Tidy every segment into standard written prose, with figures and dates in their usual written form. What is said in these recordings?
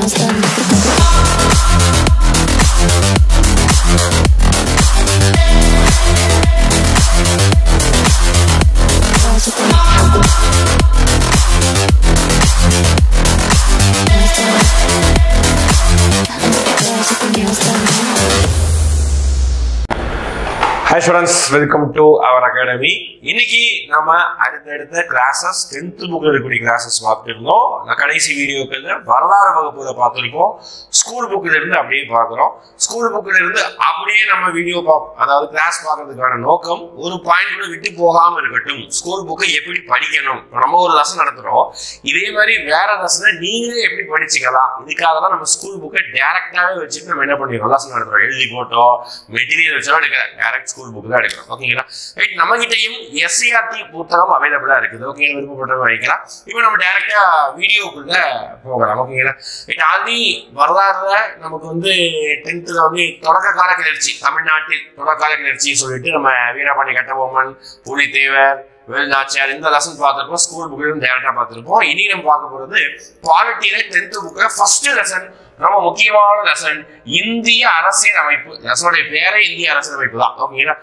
Hi students, welcome to our academy. இன்னைக்கு நாம அடுத்த கிளாसेस 10th புக்ல இருக்கக்கூடிய கிளாसेस பார்த்துட்டோம். நான் கடைசி வீடியோக்குள்ள வரலாறு வகுப்புல பார்த்திருக்கோம். ஸ்கூல் புக்ல இருந்து அப்படியே பார்க்கறோம். ஸ்கூல் புக்ல இருந்து அப்படியே நம்ம வீடியோ அதாவது கிளாஸ் பார்க்கிறதுக்கான நோக்கம் ஒரு பாயிண்ட் கூட விட்டு போகாம இருக்கட்டும். ஸ்கூல் புக்கை எப்படி படிக்கணும்? நம்ம ஒரு லெசன் நடத்துறோம். இதே மாதிரி வேற லெசனை நீங்களே எப்படி படிச்சுக்கலாம்? இதுக்காக தான் நம்ம ஸ்கூல் புக்கை டைரக்டாவே வச்சுட்டு நம்ம என்ன பண்ணிரோம்? லெசன் நடத்துறோம். எழுதி போட்டோ மெட்டீரியல் வச்சோ எடுக்கிறோம். டைரக்ட் ஸ்கூல் புக் தான் எடுக்கிறோம். ஓகேங்களா? ரைட், நம்ம கிட்டயும் SCRT புத்தகம் அவைலபிளா இருக்குது. ஓகே, விருப்பப்பட்டவங்க வாங்கிக்கலாம். இப்போ நம்ம டைரக்டா வீடியோக்குள்ள போகலாம். ஓகேங்களா? ரைட், ஆல்ரெடி வரலாறுல நமக்கு வந்து 10th வந்து தொடக்க கால கிளர்ச்சி, தமிழ்நாட்டில் தொடக்க கால கிளர்ச்சி சொல்லிட்டு நம்ம வீரபாண்டி கட்டபொம்மன், புலித்தேவர், வேலுநாச்சியார் இந்த லெசன் பார்த்திருப்போம். ஸ்கூல் புக்ல டைரக்டா பார்த்திருப்போம். இனி நம்ம பார்க்க போறது பாலிட்டியில 10th புக்ல ஃபர்ஸ்ட் லெசன், ரொம்ப முக்கியமான லெசன், இந்திய அரசியல் அமைப்பு. லெசனுடைய பேரே இந்திய அரசியல் அமைப்பு தான். ஓகேங்களா?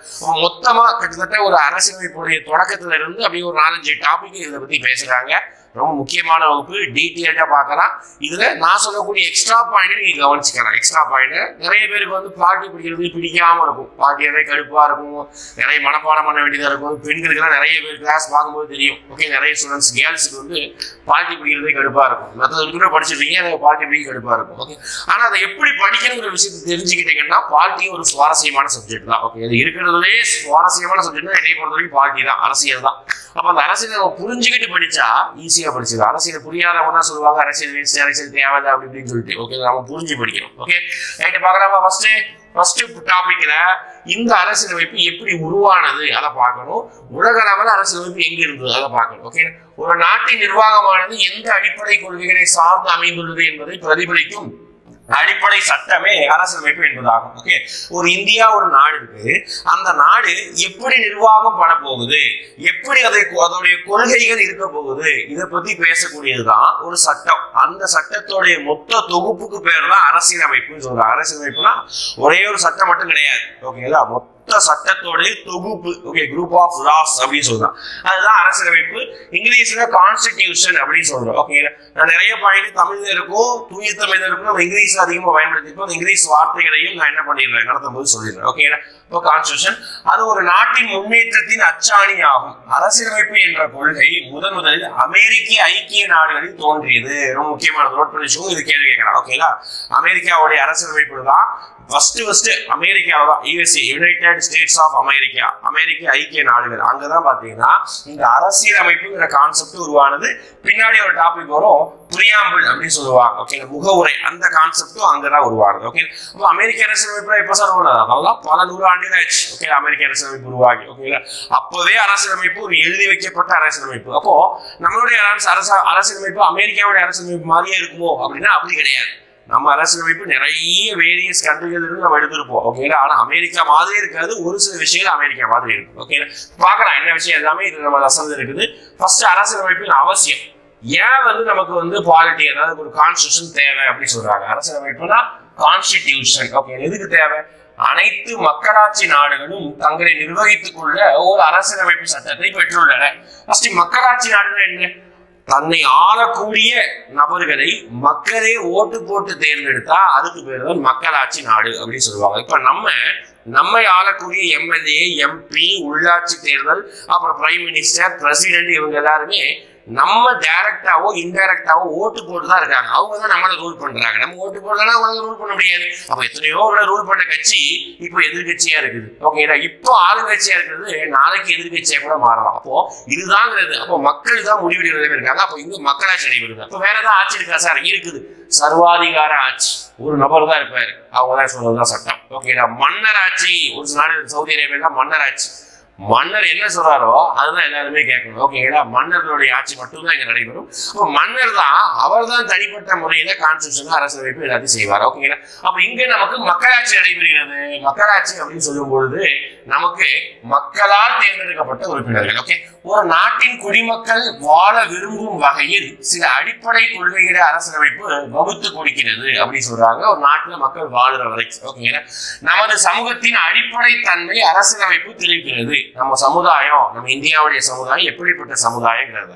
மொத்தமா கிட்டத்தட்ட ஒரு அரசியலமைப்புடைய தொடக்கத்துல இருந்து அப்படியே ஒரு 4-5 டாபிக் இதை பத்தி பேசுறாங்க. ரொம்ப முக்கியமான வகுப்பு, டீட்டெயில்டா பார்க்கலாம். இதுல நான் சொல்லக்கூடிய எக்ஸ்ட்ரா பாயிண்ட் நீங்க கவனிச்சுக்கலாம். எக்ஸ்ட்ரா பாயிண்ட் நிறைய பேருக்கு வந்து பாட்டி பிடிக்கிறது பிடிக்காம இருக்கும். பாட்டி நிறைய கடுப்பா இருக்கும், நிறைய மனப்பாடம் பண்ண வேண்டியதா இருக்கும். பெண்களுக்கு எல்லாம் நிறைய பேர் கிளாஸ் பார்க்கும்போது தெரியும். ஓகே, நிறைய ஸ்டூடெண்ட்ஸ் கேர்ள்ஸுக்கு வந்து பாட்டி பிடிக்கிறதே கடுப்பா இருக்கும். மற்றது கூட படிச்சிருக்கீங்க, எனக்கு பாட்டி பிடிக்க கடுப்பா இருக்கும். ஓகே, ஆனா அதை எப்படி படிக்கணுங்கிற விஷயத்தை தெரிஞ்சுக்கிட்டீங்கன்னா பாட்டி ஒரு சுவாரஸ்யமான சப்ஜெக்ட் தான். ஓகே, அது இருக்கிறதுலே சுவாரஸ்யமான சப்ஜெக்ட்னா என்னை பொறுத்த வரைக்கும் பாட்டி தான், அரசியல் தான். அப்ப அந்த அரசியலை நம்ம புரிஞ்சுக்கிட்டு படிச்சா ஈஸியா படிச்சிடலாம். அரசியல் புரியாதவங்க தான் சொல்லுவாங்க அரசியல் வேஸ்ட், அரசியல் தேவையில்லை அப்படி இப்படின்னு சொல்லிட்டு. ஓகே, நம்ம புரிஞ்சு படிக்கணும். ஓகே, ரைட், பார்க்கலாமா? ஃபர்ஸ்ட் டாபிக்ல இந்த அரசியலமைப்பு எப்படி உருவானது அதை பார்க்கணும். உலக அளவில் அரசியலமைப்பு எங்க இருந்தது அதை பார்க்கணும். ஓகே, ஒரு நாட்டின் நிர்வாகமானது எந்த அடிப்படை கொள்கைகளை சார்ந்து அமைந்துள்ளது என்பதை பிரதிபலிக்கும் அடிப்படை சட்டமே அரசியலமைப்பு என்பதாகும். ஓகே, ஒரு இந்தியா ஒரு நாடு இருக்கு. அந்த நாடு எப்படி நிர்வாகம் பண்ண போகுது, எப்படி அதோடைய கொள்கைகள் இருக்க போகுது, இதை பத்தி பேசக்கூடியதுதான் ஒரு சட்டம். அந்த சட்டத்தோடைய மொத்த தொகுப்புக்கு பேர் தான் அரசியலமைப்புன்னு சொல்றாங்க. அரசியலமைப்புனா ஒரே ஒரு சட்டம் மட்டும் கிடையாது. ஓகேங்களா? மொத்த சட்டத்தோடைய தொகுப்பு. ஓகே, குரூப் ஆஃப் லாஸ் அப்படின்னு சொல்றாங்க. அதுதான் அரசியலமைப்பு. இங்கிலீஷ்ல கான்ஸ்டிடியூஷன் அப்படின்னு சொல்றோம். ஓகேங்களா? நான் நிறைய பாயிண்ட் தமிழ்ல இருக்கும், தூய தமிழ்ல இருக்கும். நம்ம இங்கிலீஷ்ல அதிகமா பயன்படுத்திப்போம். இங்கிலீஷ் வார்த்தைகளையும் நான் என்ன பண்ணிடுறேன், நடத்தும் போது சொல்லிடுறேன். ஓகேங்களா? இப்போ கான்ஸ்டிடியூஷன் அது ஒரு நாட்டின் முன்னேற்றத்தின் அச்சாணி ஆகும். அரசியலமைப்பு என்ற கொள்கை முதலில் அமெரிக்க ஐக்கிய நாடுகளில் தோன்றியது. ரொம்ப முக்கியமான நோட் பண்ணி வச்சுக்கோங்க, இது கேள்வி கேட்கலாம். ஓகேங்களா? அமெரிக்காவுடைய அரசியலமைப்பு தான் ஃபர்ஸ்ட் அமெரிக்காவை தான், USA, United States of America, அமெரிக்க ஐக்கிய நாடுகள். அங்கதான் பாத்தீங்கன்னா இந்த அரசியல் அமைப்புங்கிற கான்செப்ட் உருவானது. பின்னாடி ஒரு டாபிக் வரும், பிரியாம்பிள் அப்படின்னு சொல்லுவாங்க. ஓகே, முகவுரை, அந்த கான்செப்டும் அங்கதான் உருவானது. ஓகே, அப்போ அமெரிக்க அரசியலமைப்பு எப்ப சார் உருவானது? அதெல்லாம் பல நூறாண்டுகள் ஆச்சு. ஓகே, அமெரிக்க அரசியலமைப்பு உருவாகி. ஓகேங்களா? அப்பவே அரசியலமைப்பு ஒரு எழுதி வைக்கப்பட்ட அரசியலமைப்பு. அப்போ நம்மளுடைய அரசியலமைப்பு அமெரிக்காவுடைய அரசியலமைப்பு மாதிரியே இருக்குமோ அப்படின்னா அப்படி கிடையாது. நம்ம அரசியலமைப்பு நிறைய வேரியஸ் கண்ட்ரிகள் இருந்து நம்ம எடுத்திருப்போம். ஓகேங்களா? ஆனா அமெரிக்கா மாதிரி இருக்காது, ஒரு சில விஷயங்கள் அமெரிக்கா மாதிரி இருக்கும். ஓகேங்களா? பார்க்கலாம் என்ன விஷயம் எல்லாமே இது நம்ம லெசன்ல இருக்குது. ஃபர்ஸ்ட் அரசியலமைப்பின் அவசியம். ஏன் வந்து நமக்கு வந்து பாலிட்டி, அதாவது ஒரு கான்ஸ்டிடியூஷன் தேவை அப்படின்னு சொல்றாங்க. அரசியலமைப்புனா கான்ஸ்டிடியூஷன். ஓகே, எதுக்கு தேவை? அனைத்து மக்களாட்சி நாடுகளும் தங்களை நிர்வகித்துக் கொள்ள ஒரு அரசியலமைப்பு சட்டத்தை பெற்றுள்ளன. ஃபர்ஸ்ட் மக்களாட்சி நாடுகள் என்ன? தன்னை ஆளக்கூடிய நபர்களை மக்களே ஓட்டு போட்டு தேர்ந்தெடுத்தா அதுக்கு பேர் தான் மக்களாட்சி நாடு அப்படின்னு சொல்லுவாங்க. இப்ப நம்மை ஆளக்கூடிய MLA, MP, உள்ளாட்சி தேர்தல், அப்புறம் பிரைம் மினிஸ்டர், பிரசிடென்ட், இவங்க எல்லாருமே நம்ம டைரக்டாவோ இன்டைரக்டாவோ ஓட்டு போட்டு தான் இருக்காங்க. அவங்க தான் நம்மளை ரூல் பண்றாங்க. நம்ம ஓட்டு போடலன்னா அவங்க ரூல் பண்ண முடியாது. அப்ப எத்தனையோ ரூல் பண்ண கட்சி இப்போ எதிர்கட்சியா இருக்குது. ஓகேங்களா? இப்போ ஆளுங்கட்சியா இருக்கிறது நாளைக்கு எதிர்கட்சியா கூட மாறலாம். அப்போ இதுதாங்கிறது. அப்போ மக்கள் தான் முடிவெடுக்கிறதே இருக்காங்க. அப்போ இங்க மக்களாட்சி நடைபெறுது. அப்போ வேற ஏதாவது ஆட்சி இருக்கா சார்? இருக்குது, சர்வாதிகார ஆட்சி. ஒரு நபர் தான் இருப்பாரு, அவங்க தான் சொல்றதுதான் சட்டம். ஓகேங்களா? மன்னர் ஆட்சி. ஒரு நாடு சவுதி அரேபியா மன்னர் ஆட்சி. மன்னர் என்ன சொல்றாரோ அதுதான் எல்லாருமே கேட்கணும். ஓகேங்களா? மன்னர்களுடைய ஆட்சி மட்டும்தான் இங்க நடைபெறும். அப்போ மன்னர் தான், அவர் தான் தனிப்பட்ட முறையில கான்ஸ்டிடியூஷன் அரசியலமைப்பு எல்லாத்தையும் செய்வார். ஓகேங்களா? அப்ப இங்க நமக்கு மக்களாட்சி நடைபெறுகிறது. மக்களாட்சி அப்படின்னு சொல்லும் பொழுது நமக்கு மக்களால் தேர்ந்தெடுக்கப்பட்ட உறுப்பினர்கள். ஓகே, ஒரு நாட்டின் குடிமக்கள் வாழ விரும்பும் வகையில் சில அடிப்படை கொள்கைகளை அரசியலமைப்பு வகுத்து கொடுக்கிறது அப்படின்னு சொல்றாங்க. ஒரு நாட்டுல மக்கள் வாழுற வரைக்கும். ஓகேங்களா, நமது சமூகத்தின் அடிப்படை தன்மை அரசியலமைப்பு தெரிவிக்கிறது. நம்ம சமுதாயம், நம்ம இந்தியாவுடைய சமுதாயம் எப்படிப்பட்ட சமுதாயங்கிறத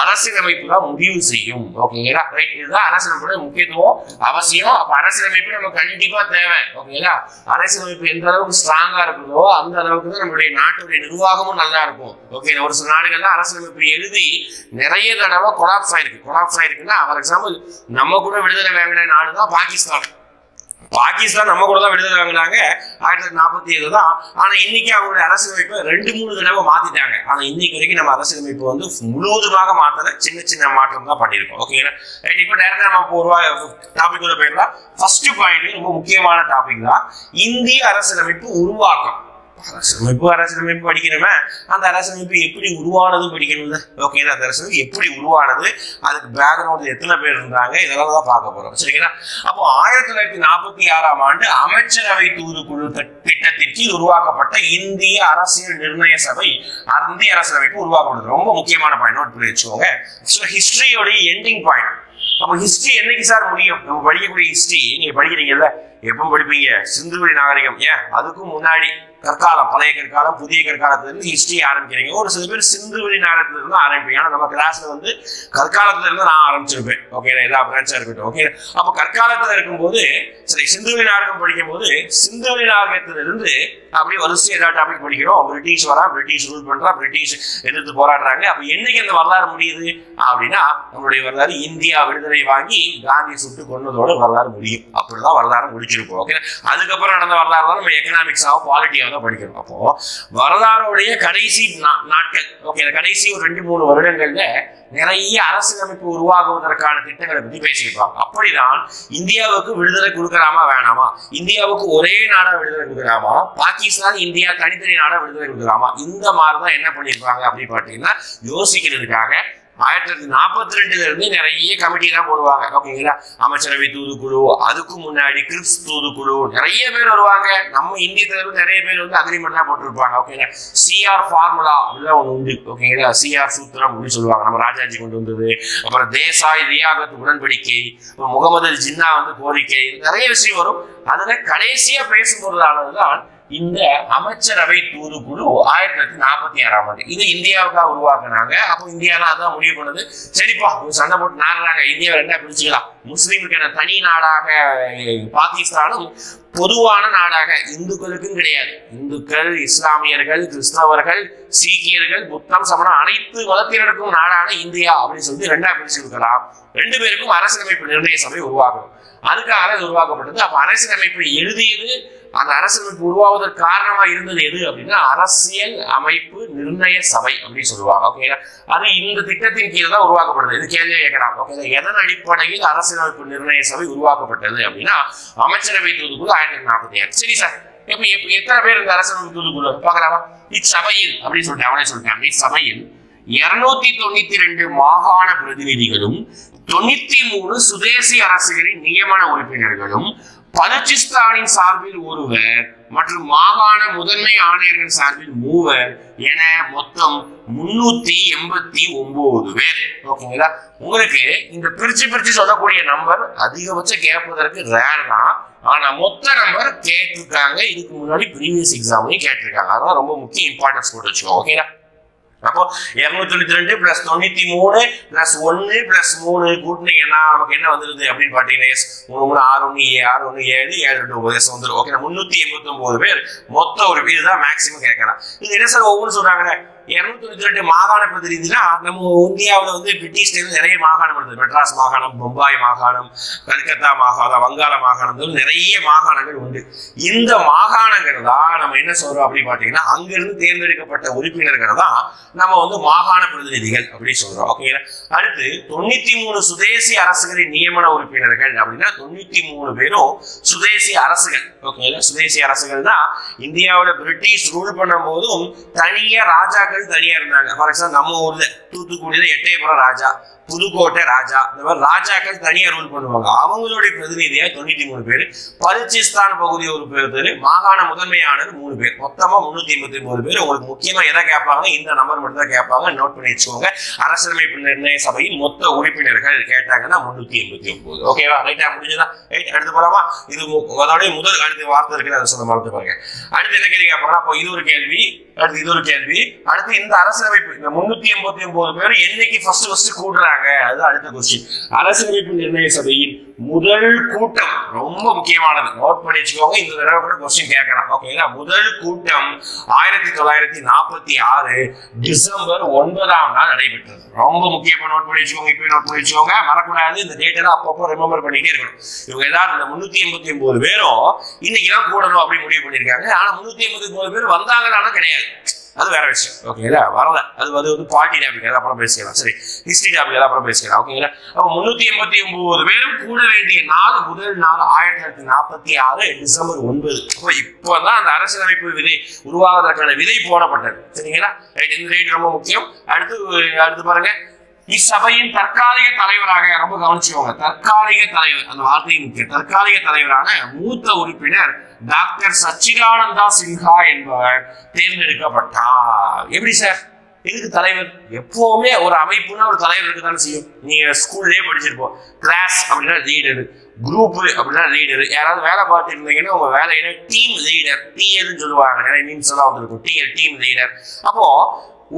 அரசியலமைப்பு தான் முடிவு செய்யும். ஓகேங்களா, ரைட். இதுதான் அரசியலமைப்போட முக்கியத்துவம், அவசியம். அப்ப அரசியலமைப்பு நம்ம கண்டிப்பா தேவை. ஓகேங்களா, அரசியலமைப்பு எந்த அளவுக்கு ஸ்ட்ராங்கா இருக்குதோ அந்த அளவுக்கு தான் நம்மளுடைய நாட்டுடைய நிர்வாகமும் நல்லா இருக்கும். ஓகே, ஒரு சில நாடுகள்ல அரசியலமைப்பு எழுதி நிறைய தடவை கொலாப்ஸ் ஆயிருக்குன்னா, ஃபார் எக்ஸாம்பிள் நம்ம கூட விடுதலை வாங்கின நாடுதான் பாகிஸ்தான். நம்ம கூட தான் விடுதலை வாங்கினாங்க 1947 தான். ஆனா இன்னைக்கு அவங்களுடைய அரசியலமைப்பை 2-3 தடவை மாத்திட்டாங்க. ஆனா இன்னைக்கு வரைக்கும் நம்ம அரசியலமைப்பு வந்து முழுவதுமாக மாத்தல, சின்ன சின்ன மாற்றம் தான் பண்ணிருக்கோம். ஓகேங்களா, ரைட். இப்போ டைரக்டா நம்ம ஒரு டாபிக் உள்ள போயிடலாம். ஃபர்ஸ்ட் பாயிண்ட் ரொம்ப முக்கியமான டாபிக் தான், இந்திய அரசியலமைப்பு உருவாக்கம். அரசியலமைப்பு படிக்கணுமே, அந்த அரசியலமைப்பு எப்படி உருவானது படிக்கணும். ஓகே, அந்த அரசியலமைப்பு எப்படி உருவானது, அதுக்கு பேக்ரவுண்ட் எத்தனை பேர் இருந்தாங்க, இதெல்லாம் தான் பார்க்க போறோம். சரிங்களா, அப்போ 1946ஆம் ஆண்டு அமைச்சரவை தூதுக்குழு திட்டத்தின் கீழ் உருவாக்கப்பட்ட இந்திய அரசியல் நிர்ணய சபை இந்திய அரசியலமைப்பு உருவாக்கப்படுது. ரொம்ப முக்கியமான பாயிண்ட், நோட் பண்ணி வச்சுக்கோங்க. ஹிஸ்டரியோட எண்டிங் பாயிண்ட். அப்ப ஹிஸ்டரி என்னைக்கு சார் முடியும்? நம்ம படிக்கக்கூடிய ஹிஸ்டரி நீங்க படிக்கிறீங்கல்ல, எப்பவும் படிப்பீங்க. சிந்துவெளி நாகரிகம், ஏன் அதுக்கும் முன்னாடி கற்காலம், பழைய கற்காலம், புதிய கற்காலத்துல இருந்து ஹிஸ்டரி ஆரம்பிக்கிறீங்க. ஒரு சில பேர் சிந்துவெளி நாகரிகத்துல இருந்து ஆரம்பிப்பீங்க. ஆனா நம்ம கிளாஸ்ல வந்து கற்காலத்துல இருந்து நான் ஆரம்பிச்சிருப்பேன். ஓகே, எல்லா பிரான்ச்சா இருக்கட்டும். ஓகே, அப்ப கற்காலத்துல இருக்கும்போது சரி, சிந்துவெளி நாகரிகம் படிக்கும் போது சிந்துவெளி நாகரிகத்துல இருந்து அப்படியே வரிசை எல்லா டாபிக் படிக்கிறோம். பிரிட்டிஷ் வரா, பிரிட்டிஷ் ரூல் பண்றா, பிரிட்டிஷ் எதிர்த்து போராடுறாங்க. அப்ப என்னைக்கு அந்த வரலாறு முடியுது அப்படின்னா, நம்மளுடைய வரலாறு இந்தியா விடுதலை வாங்கி காந்தி சுட்டு கொன்னதோட வரலாறு முடியும். அப்படிதான் வரலாறு முடிச்சிருப்போம். ஓகே, அதுக்கப்புறம் நடந்த வரலாறு தான் நம்ம எக்கனாமிக்ஸாவோ பாலிட்டியாவோ படிக்கிறோம். அப்போ வரலாறுடைய கடைசி நாட்கள், ஓகே, கடைசி ஒரு 2-3 வருடங்கள்ல நிறைய அரசியலமைப்பு உருவாகுவதற்கான திட்டங்களை பத்தி பேசியிருப்பாங்க. அப்படிதான் இந்தியாவுக்கு விடுதலை கொடுக்கலாமா வேணாமா, இந்தியாவுக்கு ஒரே நாடா விடுதலை கொடுக்கலாமா, பாகிஸ்தான் இந்தியா தனித்தனி நாடா விடுதலை கொடுக்கலாமா, இந்த மாதிரிதான் என்ன பண்ணிருப்பாங்க அப்படின்னு பாத்தீங்கன்னா யோசிக்கிறதுக்காக 1942 இருந்து நிறைய கமிட்டி எல்லாம் போடுவாங்க. ஓகேங்களா, அமைச்சரவை தூதுக்குழு, அதுக்கு முன்னாடி கிரிப்ஸ் தூதுக்குழு, நிறைய பேர் வருவாங்க. நம்ம இந்திய தலைவர் நிறைய பேர் வந்து அக்ரிமெண்ட் எல்லாம் போட்டிருப்பாங்க. ஓகேங்களா, சிஆர் ஃபார்முலா அப்படிலாம் ஒண்ணு உண்டு. ஓகேங்களா, சிஆர் சூத்திரம் அப்படின்னு சொல்லுவாங்க, நம்ம ராஜாஜி கொண்டு வந்தது. அப்புறம் தேசாய் ரியாகத் உடன்படிக்கை, முகமது ஜின்னா வந்து கோரிக்கை, நிறைய விஷயம் வரும். அதுல கடைசியா பேசும்போதுதான் இந்த அமைச்சரவை தூதுக்குழு 1946ஆம் ஆண்டு இது இந்தியாவுக்காக உருவாக்குனாங்க. அப்போ இந்தியா அதான் முடிவு பண்ணுது, சரிப்பா சண்டை போட்டு நாடுறாங்க, இந்தியாவை ரெண்டா பிரிச்சுக்கலாம். முஸ்லீமுக்கு என்ன தனி நாடாக பாகிஸ்தானும் பொதுவான நாடாக இந்துக்களுக்கும் கிடையாது. இந்துக்கள், இஸ்லாமியர்கள், கிறிஸ்தவர்கள், சீக்கியர்கள், புத்தம், சமணம் அனைத்து மதத்தினருக்கும் நாடான இந்தியா அப்படின்னு சொல்லி ரெண்டா பிரிச்சு இருக்கலாம். 2 பேருக்கும் அரசியலமைப்பு நிர்ணய சபை உருவாக்கணும். அதுக்காக இது உருவாக்கப்பட்டது. அப்ப அரசியலமைப்பு எழுதியது, அந்த அரசியலமைப்பு உருவாவதற்கு காரணமா இருந்தது எது அப்படின்னா அரசியல் அமைப்பு நிர்ணய சபை அப்படின்னு சொல்லுவாங்க. ஓகே, அது இந்த திட்டத்தின் கீழ் தான் உருவாக்கப்படுது. இது கேள்வி கேட்கலாம். ஓகே, எதன் அடிப்படையில் அரசியலமைப்பு நிர்ணய சபை உருவாக்கப்பட்டது அப்படின்னா அமைச்சரவை தூதுக்குழு 1946. சரி சார், இப்ப எத்தனை பேர் இந்த அரசியலமைப்பு தூதுக்குழு பார்க்கலாமா? இச்சபையில் அப்படின்னு சொல்லிட்டு அவனே சொல்லிட்டாங்க, இச்சபையில் 292 மாகாண பிரதிநிதிகளும் 93 சுதேசி அரசுகளின் நியமன உறுப்பினர்களும் பலுச்சிஸ்தானின் சார்பில் 1 மற்றும் மாகாண முதன்மை ஆணையர்கள் சார்பில் 3 என மொத்தம் 389 பேர். ஓகேங்களா, உங்களுக்கு இந்த பிரிச்சு சொல்லக்கூடிய நம்பர் அதிகபட்சம் கேட்பதற்கு ரேர் தான். ஆனா மொத்த நம்பர் கேட்டிருக்காங்க. இதுக்கு முன்னாடி ப்ரீவியஸ் எக்ஸாம்லையும் கேட்டிருக்காங்க. அதான் ரொம்ப முக்கிய இம்பார்ட்டன்ஸ் போட்டு வச்சுக்கோங்க. ஓகேங்களா, அப்போ 292 + 93 + 1 + 3 கூட்டினீங்கன்னா நமக்கு என்ன வந்துருது அப்படின்னு பாத்தீங்கன்னா 617 வந்துடும். ஓகே, 389 பேர் மொத்த ஒரு இதுதான் மேக்சிமம் கேட்கலாம். இது என்ன சார் ஒவ்வொரு சொல்றாங்க, 292 மாகாண பிரதிநிதினா நம்ம இந்தியாவில் வந்து பிரிட்டிஷ்ல நிறைய மாகாணம் இருந்தது. மெட்ராஸ் மாகாணம், பம்பாய் மாகாணம், கல்கத்தா மாகாணம், வங்காள மாகாணம், நிறைய மாகாணங்கள் உண்டு. இந்த மாகாணங்கள் தான் நம்ம என்ன சொல்றோம் அப்படின்னு பாத்தீங்கன்னா அங்கிருந்து தேர்ந்தெடுக்கப்பட்ட உறுப்பினர்கள் தான் நம்ம வந்து மாகாண பிரதிநிதிகள் அப்படின்னு சொல்றோம். ஓகேங்களா, அடுத்து 93 சுதேசி அரசுகளின் நியமன உறுப்பினர்கள் அப்படின்னா 93 பேரும் சுதேசி அரசுகள். ஓகேங்களா, சுதேசி அரசுகள் தான் இந்தியாவில் பிரிட்டிஷ் ரூல் பண்ணும் போதும் தனியா ராஜாக்கள் ராஜாக்கள் தனியா இருந்தாங்க. ஃபார் எக்ஸாம்பிள் நம்ம ஊர்ல தூத்துக்குடியில எட்டயபுரம் ராஜா, புதுக்கோட்டை ராஜா, இந்த மாதிரி ராஜாக்கள் தனியா ரூல் பண்ணுவாங்க. அவங்களுடைய பிரதிநிதியா 93 பேர், பலுச்சிஸ்தான் பகுதி ஒரு பேர், மாகாண முதன்மையாளர் 3 பேர், மொத்தமா 389 பேர். உங்களுக்கு முக்கியமா எதை கேட்பாங்க, இந்த நம்பர் மட்டும் தான் கேட்பாங்க, நோட் பண்ணி வச்சுக்கோங்க. அரசியலமைப்பு நிர்ணய சபையின் மொத்த உறுப்பினர்கள் கேட்டாங்கன்னா 389. ஓகேவா? ரைட்டா? முடிஞ்சதா? ரைட், அடுத்து போலாமா? இது அதோட முதல் அடுத்த வார்த்தை இருக்குது, அதை சொல்ல மறந்து பாருங்க. அடுத்து என்ன கேள்வி கேட்பாங்க? அப்போ இது ஒரு கேள்வி, அடுத்து இது ஒரு கேள்வி, அடுத்து இந்த அரசியலமைப்பு இந்த 389 பேர் என்னைக்கு ஃபர்ஸ்ட் கூடுறாங்க, அது அடுத்த கொஸ்டின். அரசியலமைப்பு நிர்ணய சபையின் முதல் கூட்டம் ரொம்ப முக்கியமானது, நோட் பண்ணி வச்சுக்கோங்க. இந்த தடவை கூட கொஸ்டின் கேட்கலாம். ஓகேங்களா? முதல் கூட்டம் 1946 டிசம்பர் 9ஆம் நாள் நடைபெற்றது. ரொம்ப முக்கியமா நோட் பண்ணி வச்சுக்கோங்க. இப்ப நோட் பண்ணி வச்சுக்கோங்க, மறக்கூடாது. இந்த டேட் எல்லாம் அப்பப்போ ரிமெம்பர் பண்ணிட்டே இருக்கணும். இவங்க எல்லாரும் இந்த 389 பேரும் இன்னைக்கு தான் கூடணும் அப்படின்னு முடிவு பண்ணிருக்காங்க. ஆனா 389 பேர் வந்தாங்கன்னா கிடையாது, அது வேற விஷயம். ஓகேங்களா? வரல, அது வந்து பார்ட்டி டாபிக், அப்புறம் பேசிக்கலாம். சரி, ஹிஸ்டரி டாபிக் அப்புறம் பேசிக்கலாம். ஓகேங்களா? அப்ப 389 பேரும் கூட வேண்டிய நாள் முதல் நாள் 1946 டிசம்பர் 9. இப்பதான் அந்த அரசியலமைப்பு விதை உருவாவதற்கான விதை போடப்பட்டது. சரிங்களா? இந்த டேட் ரொம்ப முக்கியம். அடுத்து பாருங்க, இச்சபையின் தற்காலிக தலைவராக, ரொம்ப கவனிச்சுக்கோங்க, தற்காலிக தலைவர், அந்த வார்த்தை முக்கியம். தற்காலிக தலைவரான மூத்த உறுப்பினர் டாக்டர் சச்சிதானந்தா சின்ஹா என்பவர் தேர்ந்தெடுக்கப்பட்டார். எப்படி சார்? இதுக்கு தலைவர் எப்பவுமே ஒரு அமைப்புனா ஒரு தலைவர் இருக்குதானே செய்யும். நீங்க ஸ்கூல்லேயே படிச்சிருப்போம், கிளாஸ் அப்படின்னா லீடரு, குரூப் அப்படின்னா லீடரு. யாராவது வேலை பார்த்து இருந்தீங்கன்னா உங்க வேலையில டீம் லீடர், டிஎல்னு சொல்லுவாங்க, நிறைய மீன்ஸ் எல்லாம் வந்துருக்கும். Team leader. அப்போ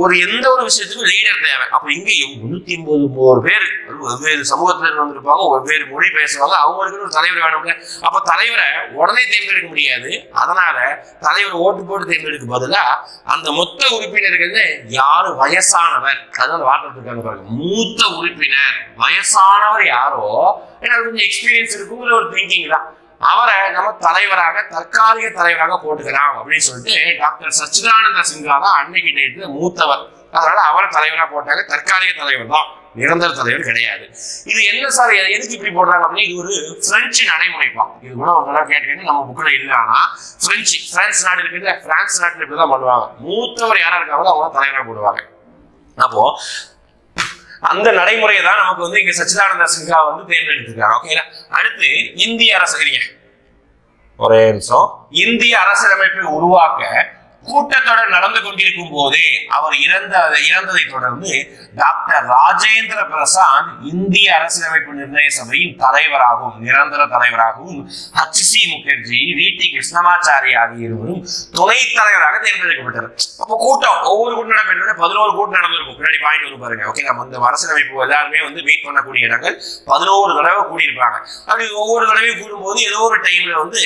ஒரு எந்த ஒரு விஷயத்துக்கும் லீடர் தேவை. அப்ப இங்க 389 பேர் வெவ்வேறு சமூகத்திலிருந்து வந்திருப்பாங்க, வெவ்வேறு மொழி பேசுவாங்க, அவங்களுக்கு ஒரு தலைவர் வேணும்ல. அப்ப தலைவரை உடனே தேர்ந்தெடுக்க முடியாது. அதனால தலைவர் ஓட்டு போட்டு தேர்ந்தெடுக்க பதிலா அந்த மொத்த உறுப்பினர்கள் யாரு வயசானவர், அதான் வார்த்தை இருக்காங்க பாருங்க, மூத்த உறுப்பினர் வயசானவர் யாரோ, ஏன்னா கொஞ்சம் எக்ஸ்பீரியன்ஸ் இருக்குங்கிற ஒரு திங்கிங் தான், அவரை நம்ம தலைவராக, தற்காலிக தலைவராக போட்டுக்கலாம் அப்படின்னு சொல்லிட்டு டாக்டர் சச்சிதானந்த சின்ஹா தான் அன்னைக்கு டேட்ல மூத்தவர். அதனால அவரை தலைவராக போட்டாங்க. தற்காலிக தலைவர் தான், நிரந்தர தலைவர் கிடையாது. இது என்ன சார், எதுக்கு இப்படி போடுறாங்க அப்படின்னா, இது ஒரு பிரெஞ்சு நடைமுறைப்பா. இது கூட ஒரு கேட்டீங்கன்னா நம்ம புக்கில் இல்லைன்னா பிரான்ஸ் நாடு இருக்குல்ல, பிரான்ஸ் நாட்டில் இப்படிதான் பண்ணுவாங்க. மூத்தவர் யாரா இருக்காங்களோ அவங்க தலைவராக போடுவாங்க. அப்போ அந்த நடைமுறையை தான் நமக்கு வந்து இங்க சச்சிதானந்த சின்ஹா வந்து தேர்ந்தெடுத்திருக்காங்க. ஓகேங்களா? அடுத்து இந்திய அரசு, ஒரே நிமிஷம், இந்திய அரசியலமைப்பை உருவாக்க கூட்டத்தொடர் நடந்து கொண்டிருக்கும் போதே அவர் இறந்ததை தொடர்ந்து டாக்டர் ராஜேந்திர பிரசாத் இந்திய அரசியலமைப்பு நிர்ணய சபையின் தலைவராகவும் நிரந்தர தலைவராகவும் HC முகர்ஜி, VT கிருஷ்ணமாச்சாரி ஆகிய இருவரும் துணைத் தலைவராக தேர்ந்தெடுக்கப்பட்டார். அப்போ கூட்டம் ஒவ்வொரு கூட்டம் நடக்கிறது 11 கூட்டம் நடந்திருக்கும். பின்னாடி பாயிண்ட் வரும் பாருங்க. ஓகே, நம்ம இந்த அரசியலமைப்பு எல்லாருமே வந்து மீட் பண்ணக்கூடிய இடங்கள் 11 தடவை கூடியிருப்பாங்க. அப்படி ஒவ்வொரு தடவையும் கூடும்போது ஏதோ ஒரு டைம்ல வந்து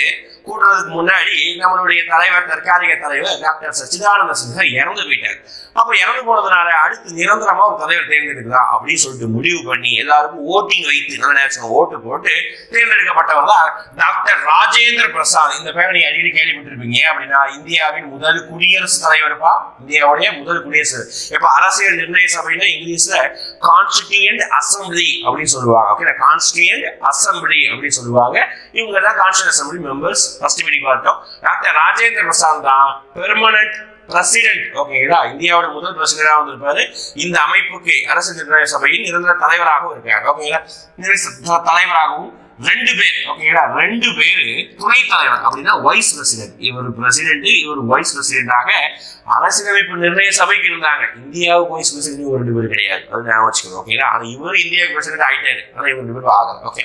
கூடுறதுக்கு முன்னாடி நம்மளுடைய தலைவர், தற்காலிக தலைவர் டாக்டர் சச்சிதானந்த சின்ஹா இறந்து போயிட்டார். அப்ப இறந்து போனதுனால அடுத்து நிரந்தரமா ஒரு தலைவர் தேர்ந்தெடுக்கிறா அப்படின்னு சொல்லிட்டு முடிவு பண்ணி எல்லாருக்கும் ஓட்டிங் வைத்து ஓட்டு போட்டு தேர்ந்தெடுக்கப்பட்டவர் தான் டாக்டர் ராஜேந்திர பிரசாத். இந்த பேரை நீங்க அடிக்கடி கேள்விப்பட்டிருப்பீங்க. அப்படின்னா இந்தியாவின் முதல் குடியரசுத் தலைவர்ப்பா, இந்தியாவுடைய முதல் குடியரசு. இப்ப அரசியல் நிர்ணய சபைனா இங்கிலீஷ்ல கான்ஸ்டிடியூயன்ட் அசம்பிளி அப்படின்னு சொல்லுவாங்க. ஓகே, கான்ஸ்டிடியூயன்ட் அசம்பிளி அப்படின்னு சொல்லுவாங்க. இவங்க தான் constituent assembly members. First meeting பார்த்தோம். டாக்டர் ராஜேந்திர பிரசாத் தான் பெர்மனன்ட் பிரசிடென்ட். ஓகேங்களா? இந்தியாவோட முதல் பிரசிடென்டா வந்திருப்பாரு. இந்த அமைப்புக்கு அரசு நிர்ணய சபையின் நிரந்தர தலைவராகவும் இருக்காங்க. ஓகேங்களா? தலைவராகவும் 2 பேர். ஓகேங்களா? 2 பேரு துணைத் தலைவர், அப்படின்னா வைஸ் பிரசிடென்ட். இவர் பிரசிடென்ட், இவர் வைஸ் பிரசிடென்டாக அரசியலமைப்பு நிர்ணய சபைக்கு இருந்தாங்க. இந்தியாவுக்கு வைஸ் பிரசிடென்ட் ஒரு 2 பேர் கிடையாது, அது ஞாபகம் வச்சுக்கணும். ஓகேங்களா? ஆனா இவர் இந்தியாவுக்கு பிரசிடென்ட் ஆயிட்டாரு, ஆனா இவர் 2 பேர் ஆகல. ஓகே,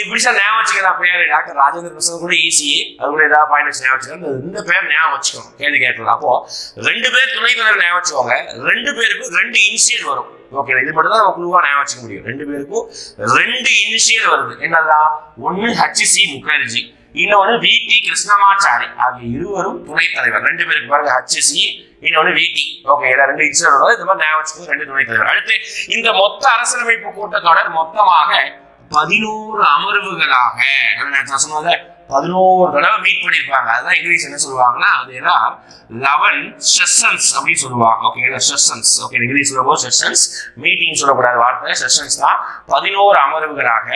இப்படி சார் ஞாபகம் வச்சுக்கலாம். பேரு டாக்டர் ராஜேந்திர பிரசாத் கூட ஈஸி, அது கூட ஏதாவது பாயிண்ட் வச்சு ஞாபகம் வச்சுக்கலாம். இந்த பேர் ஞாபகம் வச்சுக்கணும், கேள்வி கேட்கலாம். அப்போ 2 பேர் துணைத் தலைவர் ஞாபகம் வச்சுக்கோங்க. 2 பேருக்கும் 2 இனிஷியல் வரும். ஓகே, இது மட்டும் தான் நம்ம குழுவா ஞாபகம் வச்சுக்க முடியும். 2 பேருக்கும் 2 இனிஷியல் வருது. என்னதான்? ஒன்னு HC முகர்ஜி, இன்னொன்னு VT கிருஷ்ணமாச்சாரி ஆகிய இருவரும் துணைத் தலைவர். 2 பேருக்கு பாருங்க, HC, இன்னொன்னு VT. ஓகே, 2 இன்சிடென்ட் வரும். இந்த மாதிரி ஞாபகம் வச்சுக்கோங்க, 2 துணைத் தலைவர். அடுத்து இந்த மொத்த அரசியலமைப்பு கூட்டத்தொடர் மொத்தமாக 11 அமர்வுகளாக, நான் சொன்னத 11 தடவை மீட் பண்ணிருப்பாங்க. அதுதான் இங்கிலீஷ் என்ன சொல்லுவாங்கன்னா, அதுதான் 11 செஷன்ஸ் அப்படின்னு சொல்லுவாங்க. Okay, sessions. ஓகே, இங்கிலீஷ் சொல்லும்போது செஷன்ஸ், மீட்டிங் சொல்லக்கூடாத வார்த்தை செஷன்ஸ் தான். 11 அமர்வுகளாக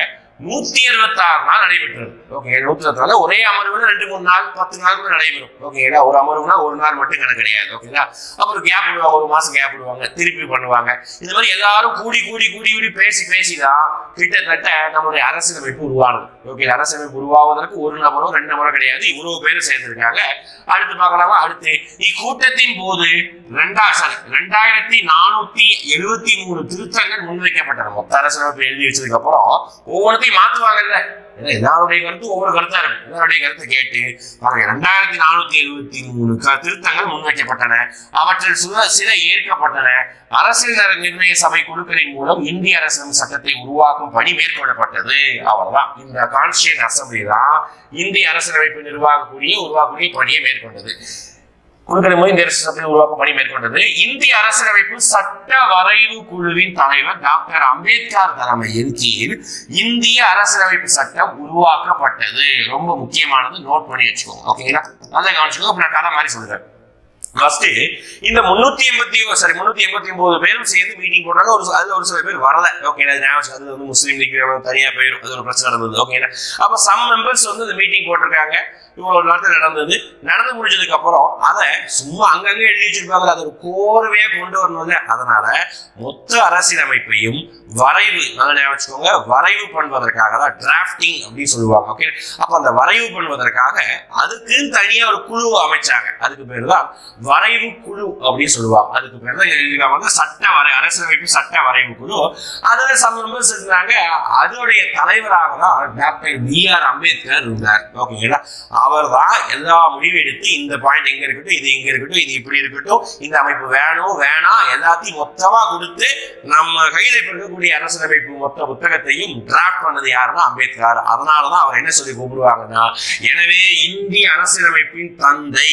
176 நாள் நடைபெற்றது. ஓகே, 176 ஒரே அமர்வுல 2-3 நாள் 10 நாள் கூட நடைபெறும். ஓகேங்களா, ஒரு அமர்வுனா ஒரு நாள் மட்டும் கணக்கு கிடையாது. ஓகேங்களா, அப்புறம் கேப் விடுவாங்க, ஒரு மாசம் கேப் விடுவாங்க, திருப்பி பண்ணுவாங்க. இந்த மாதிரி எல்லாரும் கூடி கூடி கூடி கூடி பேசிதான் கிட்டத்தட்ட நம்மளுடைய அரசியலமைப்பு உருவானது. ஓகே, அரசியலமைப்பு உருவாவதற்கு ஒரு நபரோ 2 நபரோ கிடையாது, இவ்வளவு பேர் சேர்ந்திருக்காங்க. அடுத்து பார்க்கலாமா? அடுத்து இக்கூட்டத்தின் போது 2473 திருத்தங்கள் முன்வைக்கப்பட்டன. மொத்த அரசியலமைப்பு எழுதி வச்சதுக்கு அப்புறம் ஒவ்வொருத்தையும் மாத்துவாங்கல்ல, எல்லாருடைய கருத்து ஒவ்வொரு கருத்தா இருக்கு. எல்லாருடைய கருத்தை கேட்டு 2473 திருத்தங்கள் முன்வைக்கப்பட்டன. அவற்றில் சில ஏற்கப்பட்டன. அரசியல் நிர்ணய சபை குழுக்களின் மூலம் இந்திய அரசியல் சட்டத்தை உருவாக்கும் பணி மேற்கொள்ளப்பட்டது. அவ்வளவுதான். இந்த கான்ஸ்டியூஷன் அசம்பிளி தான் இந்திய அரசியலமைப்பு உருவாக்கக்கூடிய பணியை மேற்கொண்டது. உருவாக்கும் பணி மேற்கொண்டது. இந்திய அரசியலமைப்பு சட்ட வரைவு குழுவின் தலைவர் டாக்டர் அம்பேத்கர் தலைமையின் கீழ் இந்திய அரசியலமைப்பு சட்டம் உருவாக்கப்பட்டது. ரொம்ப முக்கியமானது, நோட் பண்ணி வச்சுக்கோங்க. ஓகேங்களா, அதை கவனிச்சுக்கோங்க. நான் கதை மாதிரி சொல்றேன். ஃபர்ஸ்ட் இந்த 389 பேரும் சேர்ந்து மீட்டிங் போட்டாங்க. அதுல ஒரு சில பேர் வரல. ஓகே, அது வந்து முஸ்லீம் லீக் தனியா போயிடும், அது ஒரு பிரச்சனை நடந்தது. ஓகேங்களா, அப்ப சம் மெம்பர்ஸ் வந்து இந்த மீட்டிங் போட்டிருக்காங்க. இவ்வளவு நாட்கள் நடந்து முடிஞ்சதுக்கு அப்புறம் அதை சும்மா அங்கங்க எழுதி வச்சிருப்பாங்க. அது ஒரு கோர்வையா கொண்டு வரணும்ல. அதனால மொத்த அரசியலமைப்பையும் வரைவு பண்ணுவதற்காக தான் டிராஃப்டிங் அப்படின்னு சொல்லுவாங்க. ஓகே, அப்ப அந்த வரைவு பண்ணுவதற்காக அதுக்கு தனியா ஒரு குழு அமைச்சாங்க. அதுக்கு பேர் தான் வரைவு குழு அப்படின்னு சொல்லுவாங்க. அதுக்கு பேர் தான் அரசியலமைப்பு சட்ட வரைவு குழு. அதுல சம் மெம்பர்ஸ் இருந்தாங்க. அதோடைய தலைவராக தான் டாக்டர் B.R. அம்பேத்கர் இருந்தார். ஓகேங்களா, அவர் தான் எல்லா முடிவு எடுத்து இந்த பாயிண்ட் எங்க இருக்கட்டும், இது இங்க இருக்கட்டும், இது இப்படி இருக்கட்டும், இந்த அமைப்பு வேணாம் எல்லாத்தையும் மொத்தமா கொடுத்து நம்ம கையில இருக்கக்கூடிய அரசியலமைப்பு மொத்த புத்தகத்தையும் டிராஃப்ட் பண்ணது யாருன்னா அம்பேத்கர். அதனாலதான் அவர் என்ன சொல்லி கூப்பிடுவாங்கன்னா, எனவே இந்திய அரசியலமைப்பின் தந்தை,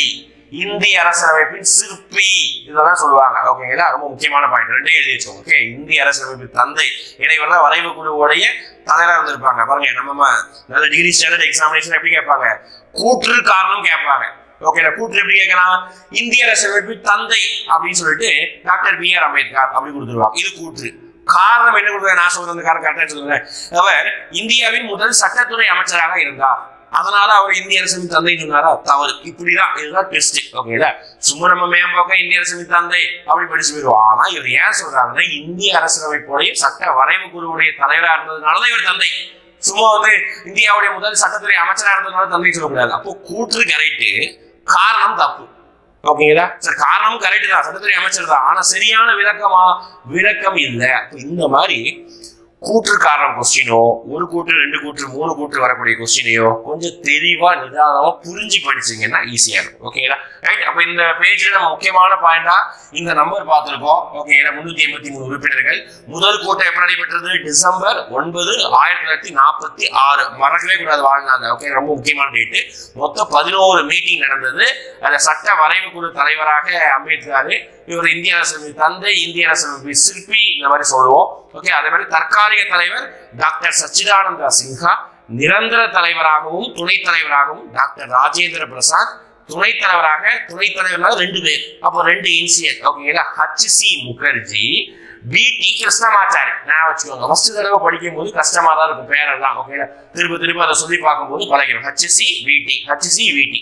இந்திய அரசியலமைப்பின் சிற்பி, இதெல்லாம் சொல்லுவாங்க. ஓகேங்களா, ரொம்ப முக்கியமான பாயிண்ட், ரெண்டே எழுதி வச்சோம். ஓகே, இந்திய அரசியலமைப்பு தந்தை. இவர்தான் வரைவு குழுவோடைய தலைவராக இருந்திருப்பாங்க. பாருங்க, நம்ம நல்ல டிகிரி ஸ்டாண்டர்ட் எக்ஸாமினேஷன் எப்படி கேட்பாங்க, கூற்று காரணம் கேட்பாங்க. ஓகே, கூற்று எப்படி கேட்கலாம், இந்திய அரசியலமைப்பு தந்தை அப்படின்னு சொல்லிட்டு டாக்டர் B.R. அம்பேத்கர் அப்படி கொடுத்துருவாங்க. இது கூற்று. காரணம் என்ன கொடுக்குறது, நான் சொல்றது காரணம் கரெக்டா சொல்லுங்க. அவர் இந்தியாவின் முதல் சட்டத்துறை அமைச்சராக இருந்தார், அதனால அவர் இந்திய அரசியலமைப்பு தந்தை சொன்னாரா? தவறு. இப்படிதான், இதுதான் டெஸ்ட். ஓகேங்களா, சும்மா நம்ம மேம்போக்க இந்திய அரசியலமைப்பு தந்தை அப்படி படிச்சு போயிடுவோம். ஆனா இவர் ஏன் சொல்றாங்கன்னா, இந்திய அரசியலமைப்புடைய சட்ட வரைவு குழுவுடைய தலைவராக இருந்ததுனாலதான் இவர் தந்தை. சும்மா வந்து இந்தியாவுடைய முதல் சட்டத்துறை அமைச்சராக இருந்ததுனால தந்தை சொல்லக்கூடாது. அப்போ கூற்று கரெக்ட், காரணம் தப்பு. ஓகேங்களா, சார் காரணமும் கரெக்ட் தான், சட்டத்துறை அமைச்சர் தான். ஆனா சரியான விளக்கம் இல்லை. இந்த மாதிரி கூற்று காரணம் கொஸ்டினோ, ஒரு கூற்று 2 கூற்று 3 கூற்று வரக்கூடிய கொஸ்டினையோ கொஞ்சம் தெளிவா நிதானமா புரிஞ்சு படிச்சீங்கன்னா ஈஸியா இருக்கும். ஓகேங்களா, ரைட். அப்ப இந்த பேஜ்ல நம்ம முக்கியமான பாயிண்டா இந்த நம்பர் பார்த்திருக்கோம். ஓகேங்களா, 383 உறுப்பினர்கள். முதல் கூட்டம் எப்ப நடைபெற்றது? டிசம்பர் 9, 1946. மறக்கவே கூடாது வாழ்நாள். ஓகே, ரொம்ப முக்கியமான டேட்டு. மொத்தம் 11 மீட்டிங் நடந்தது. அதுல சட்ட வரைவு குழு தலைவராக அம்பேத்கர், இவர் இந்திய அரசியலமைப்பு தந்தை, இந்திய அரசியலமைப்பு சிற்பி, இந்த மாதிரி சொல்லுவோம். ஓகே, அதே மாதிரி தற்காலிக தலைவர் டாக்டர் சச்சிதானந்த சின்ஹா, நிரந்தர தலைவராகவும் துணைத் தலைவராகவும் டாக்டர் ராஜேந்திர பிரசாத், துணைத் தலைவராக 2 பேர், அப்போ 2 இன்சியல். ஓகேங்களா, H.C. முகர்ஜி, B.T. கிருஷ்ணமாச்சாரி. நான் வச்சுக்கோங்க, ஃபர்ஸ்ட் தடவை படிக்கும் போது கஷ்டமா தான் இருக்கும் பேரெல்லாம். ஓகேங்களா, திரும்ப அதை சொல்லி பார்க்கும்போது பழகிறோம். H.C. B.T.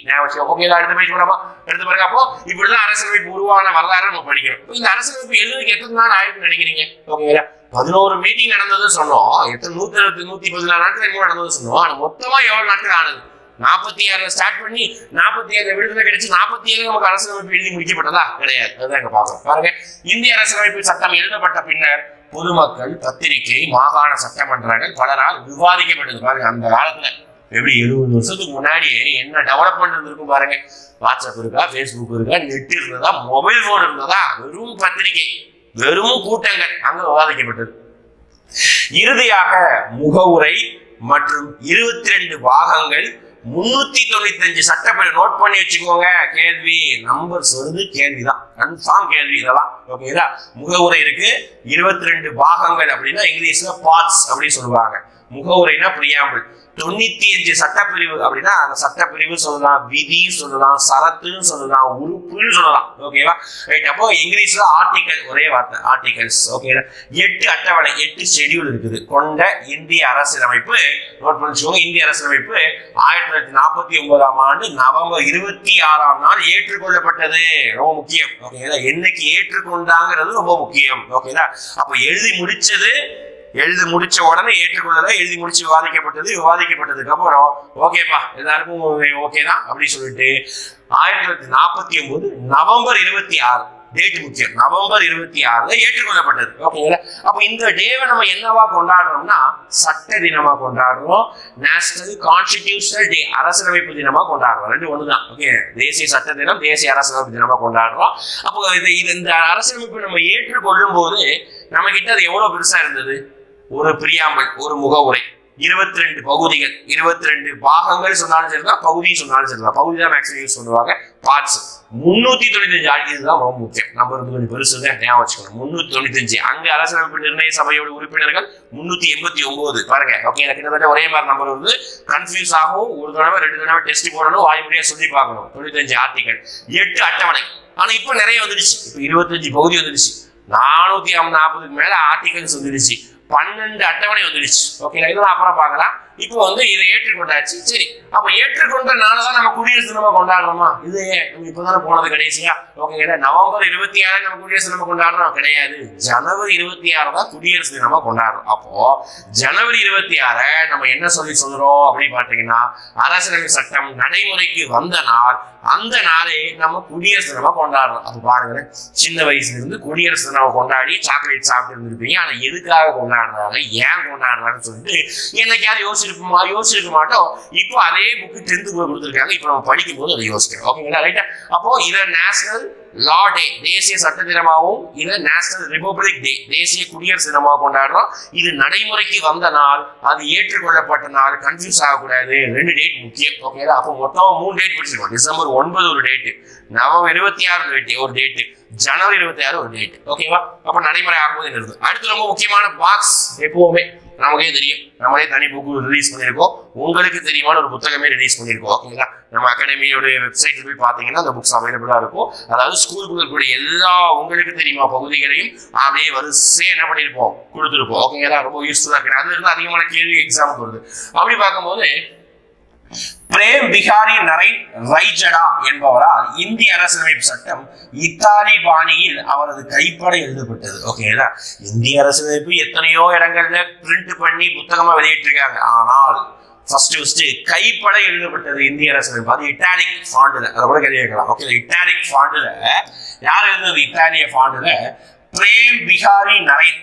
நான் வச்சுக்கோங்க. ஓகேங்களா, அடுத்த பேஜ் போனோமா? எடுத்து பாருங்க. அப்போ இப்படிதான் அரசியலமைப்பு உருவான வரலாறு நம்ம படிக்கிறோம். இந்த அரசியலமைப்பு எழுதுக்கு எத்தனை நாள் ஆயிருக்குன்னு நினைக்கிறீங்க? ஓகேங்களா, 11 மீட்டிங் நடந்தது சொன்னோம். எத்தனை 114 நாட்கள் என்னமோ நடந்தது சொன்னோம். ஆனா மொத்தமா எவ்வளவு நாட்கள் ஆனது? 46 ஸ்டார்ட் பண்ணி 47 விடுதலை கிடைச்சு 47 நமக்கு அரசியலமைப்பு எழுதி முடிக்கப்பட்டதா? கிடையாது. அதுதான் இங்க பாக்குறோம். பாருங்க, இந்திய அரசியலமைப்பு சட்டம் எழுதப்பட்ட பின்னர் பொதுமக்கள், பத்திரிகை, மாகாண சட்டமன்றங்கள் பலரால் விவாதிக்கப்பட்டது. பாருங்க, அந்த காலத்துல எப்படி 70 வருஷத்துக்கு முன்னாடியே என்ன டெவலப்மெண்ட் இருந்திருக்கும் பாருங்க. வாட்ஸ்அப் இருக்கா, பேஸ்புக் இருக்கா, நெட் இருந்ததா, மொபைல் போன் இருந்ததா? வெறும் பத்திரிகை, வெறும் கூட்டங்கள் அங்க விவாதிக்கப்பட்டது. இறுதியாக முகவுரை மற்றும் 22 பாகங்கள், 395 சட்டப்படி. நோட் பண்ணி வச்சுக்கோங்க. கேள்வி நம்பர்ஸ் வருது, கேள்விதான், கன்ஃபார்ம் கேள்வி இதெல்லாம். ஓகேங்களா, முகவுரை இருக்கு, 22 பாகங்கள் அப்படின்னா இங்கிலீஷ்ல பார்ட்ஸ் அப்படின்னு சொல்லுவாங்க. முகவுரைனா பிரியாம்பிள். 95 சட்டப்பிரிவு அப்படின்னா அந்த சட்டப்பிரிவு சொல்லலாம், விதி சொல்லலாம், சரத்துன்னு சொல்லலாம், உறுப்புன்னு சொல்லலாம். ஓகேவா? ரைட். அப்போ இங்கிலீஷ்ல ஆர்டிகல் ஒரே வார்த்தை ஆர்டிகல்ஸ். ஓகேவா? 8 அட்டவணை 8 ஷெட்யூல் இருக்குது கொண்ட இந்திய அரசியலமைப்பு. நோட் பண்ணிச்சுக்கோங்க. இந்திய அரசியலமைப்பு 1949ஆம் ஆண்டு நவம்பர் 26ஆம் நாள் ஏற்றுக்கொள்ளப்பட்டது. ரொம்ப முக்கியம். ஓகேங்களா? என்னைக்கு ஏற்றுக்கொண்டாங்கிறது ரொம்ப முக்கியம். ஓகேங்களா? அப்ப எழுதி முடிச்ச உடனே ஏற்றுக்கொள்ளல, எழுதி முடிச்சு விவாதிக்கப்பட்டதுக்கு அப்புறம் ஓகேப்பா எல்லாருக்கும் ஓகே தான் அப்படின்னு சொல்லிட்டு 1949 நவம்பர் 26 டேட் முக்கியம். நவம்பர் 26 ஏற்றுக்கொள்ளப்பட்டது. ஓகேங்களா? அப்ப இந்த டேவை நம்ம என்னவா கொண்டாடுறோம்னா சட்ட தினமா கொண்டாடுறோம். நேஷனல் கான்ஸ்டிடியூஷனல் டே, அரசியலமைப்பு தினமா கொண்டாடுறோம். ரெண்டு ஒண்ணுதான். ஓகே, தேசிய சட்ட தினம், தேசிய அரசியலமைப்பு தினமா கொண்டாடுறோம். அப்போ இந்த அரசியலமைப்பு நம்ம ஏற்றுக்கொள்ளும் போது நம்ம கிட்ட அது எவ்வளவு பெருசா இருந்தது? ஒரு பிரியாம்பல், ஒரு முகவுரை, 22 பகுதிகள், 22 பாகங்கள் சொன்னாலும் சரிதான், பகுதி சொன்னாலும் சரிதான். பகுதி தான் மேக்ஸிமம் யூஸ் பண்ணுவாங்க. பார்ட்ஸ் 395 ஆர்டிகல் தான் ரொம்ப முக்கியம். நம்பர் கொஞ்சம் பெருசு தான், ஞாபகம் வச்சுக்கணும். 395. அங்க அரசியலமைப்பு நிர்ணய சபையோட உறுப்பினர்கள் 389. பாருங்க. ஓகே, கிட்டத்தட்ட ஒரே மாதிரி நம்பர் வந்து கன்ஃபியூஸ் ஆகும். ஒரு தடவை 2 தடவை டெஸ்ட் போடணும், வாய்மொழியா சொல்லி பார்க்கணும். 95 ஆர்டிகல், 8 அட்டவணை. ஆனா இப்ப நிறைய வந்துடுச்சு. இப்ப 25 பகுதி வந்துடுச்சு, 440க்கு மேல ஆர்டிகல்ஸ் வந்துடுச்சு, 12 அட்டவணை வந்துடுச்சு. ஓகே, இதெல்லாம் அப்புறம் பார்க்கலாம். இப்போ வந்து இதை ஏற்றுக்கொண்டாச்சு. சரி, அப்ப ஏற்றுக்கொண்டனாலதான் நம்ம குடியரசு தினமா கொண்டாடுறோமா? இது நம்ம இப்பதானே போனது கடைசியா. ஓகே, நவம்பர் 26 நம்ம குடியரசு தினமா கொண்டாடுறோம் கிடையாது. ஜனவரி 26 தான் குடியரசு தினமா கொண்டாடுறோம். அப்போ ஜனவரி 26 நம்ம என்ன சொல்றோம் அப்படின்னு பாத்தீங்கன்னா அரசியலமைப்பு சட்டம் நடைமுறைக்கு வந்த நாள். அந்த நாளே நம்ம குடியரசு தினமா கொண்டாடுறோம். அப்ப பாருங்க, சின்ன வயசுல இருந்து குடியரசு தினமா கொண்டாடி சாக்லேட் சாப்பிட்டு இருந்திருப்பீங்க. ஆனா எதுக்காக கொண்டாடுறாங்க, ஏன் கொண்டாடுறாங்கன்னு சொல்லிட்டு என்னைக்காவது யோசிச்சிருக்க மாட்டோம். இப்போ அதே புக்கு 10th கொடுத்துருக்காங்க. இப்போ நம்ம படிக்கும் போது அதை யோசிக்கிறோம். ஓகேங்களா? ரைட்டா? அப்போ இதை நேஷனல் லா டே, தேசிய சட்ட தினமாகவும், இதை நேஷனல் ரிபப்ளிக் டே, தேசிய குடியரசு தினமாக கொண்டாடுறோம். இது நடைமுறைக்கு வந்த நாள், அது ஏற்றுக்கொள்ளப்பட்ட நாள். கன்ஃபியூஸ் ஆகக்கூடாது. 2 டேட் முக்கியம். ஓகேங்களா? அப்போ மொத்தம் 3 டேட் படிச்சிருக்கோம். டிசம்பர் 9 ஒரு டேட்டு, நவம்பர் 26 ஒரு டேட்டு, ஜனவரி 26 ஒரு டேட். ஓகேவா? அப்ப நடைமுறை ஆகும்போது என்ன இருக்கு? அடுத்து ரொம்ப முக்கியமான பாக்ஸ். எப்பவுமே நமக்கே தெரியும், நம்மளே தனி புக்கு ரிலீஸ் பண்ணியிருக்கோம். உங்களுக்கு தெரியுமான ஒரு புத்தகமே ரிலீஸ் பண்ணியிருக்கோம். ஓகேங்களா? நம்ம அகாடமியோட வெப்சைட்ல போய் பார்த்தீங்கன்னா அந்த புக்ஸ் அவைலபிளா இருக்கும். அதாவது ஸ்கூலுக்குள்ள இருக்கக்கூடிய எல்லா உங்களுக்கு தெரியுமா பகுதிகளையும் அப்படியே வரிசையா என்ன பண்ணியிருப்போம், கொடுத்துருப்போம். ஓகேங்களா? ரொம்ப யூஸ்ஃபுல்லா இருக்கு. அதுல இருந்து அதிகமான கேள்வி எக்ஸாமுக்கு வருது. அப்படி பார்க்கும்போது பிரேம் பிகாரி நரேன் ரைஜடா என்பவரால் இந்திய அரசியலமைப்பு சட்டம் இத்தாலி பாணியில் அவரது கைப்பட எழுதப்பட்டது. ஓகேங்களா? இந்திய அரசியலமைப்பு எத்தனையோ இடங்கள்ல பிரிண்ட் பண்ணி புத்தகமா வெளியிட்டிருக்காங்க. ஆனால் ஃபர்ஸ்ட் கைப்பட எழுதப்பட்டது இந்திய அரசியலமைப்பு. அது இட்டாலிக் ஃபாண்ட்ல. அதை கூட கேள்வி கேட்கலாம். ஓகே, இட்டாலிக் ஃபாண்ட்ல யார் எழுதுறது? இத்தாலிய ஃபாண்ட்ல பிரேம் பிகாரி நரேன்.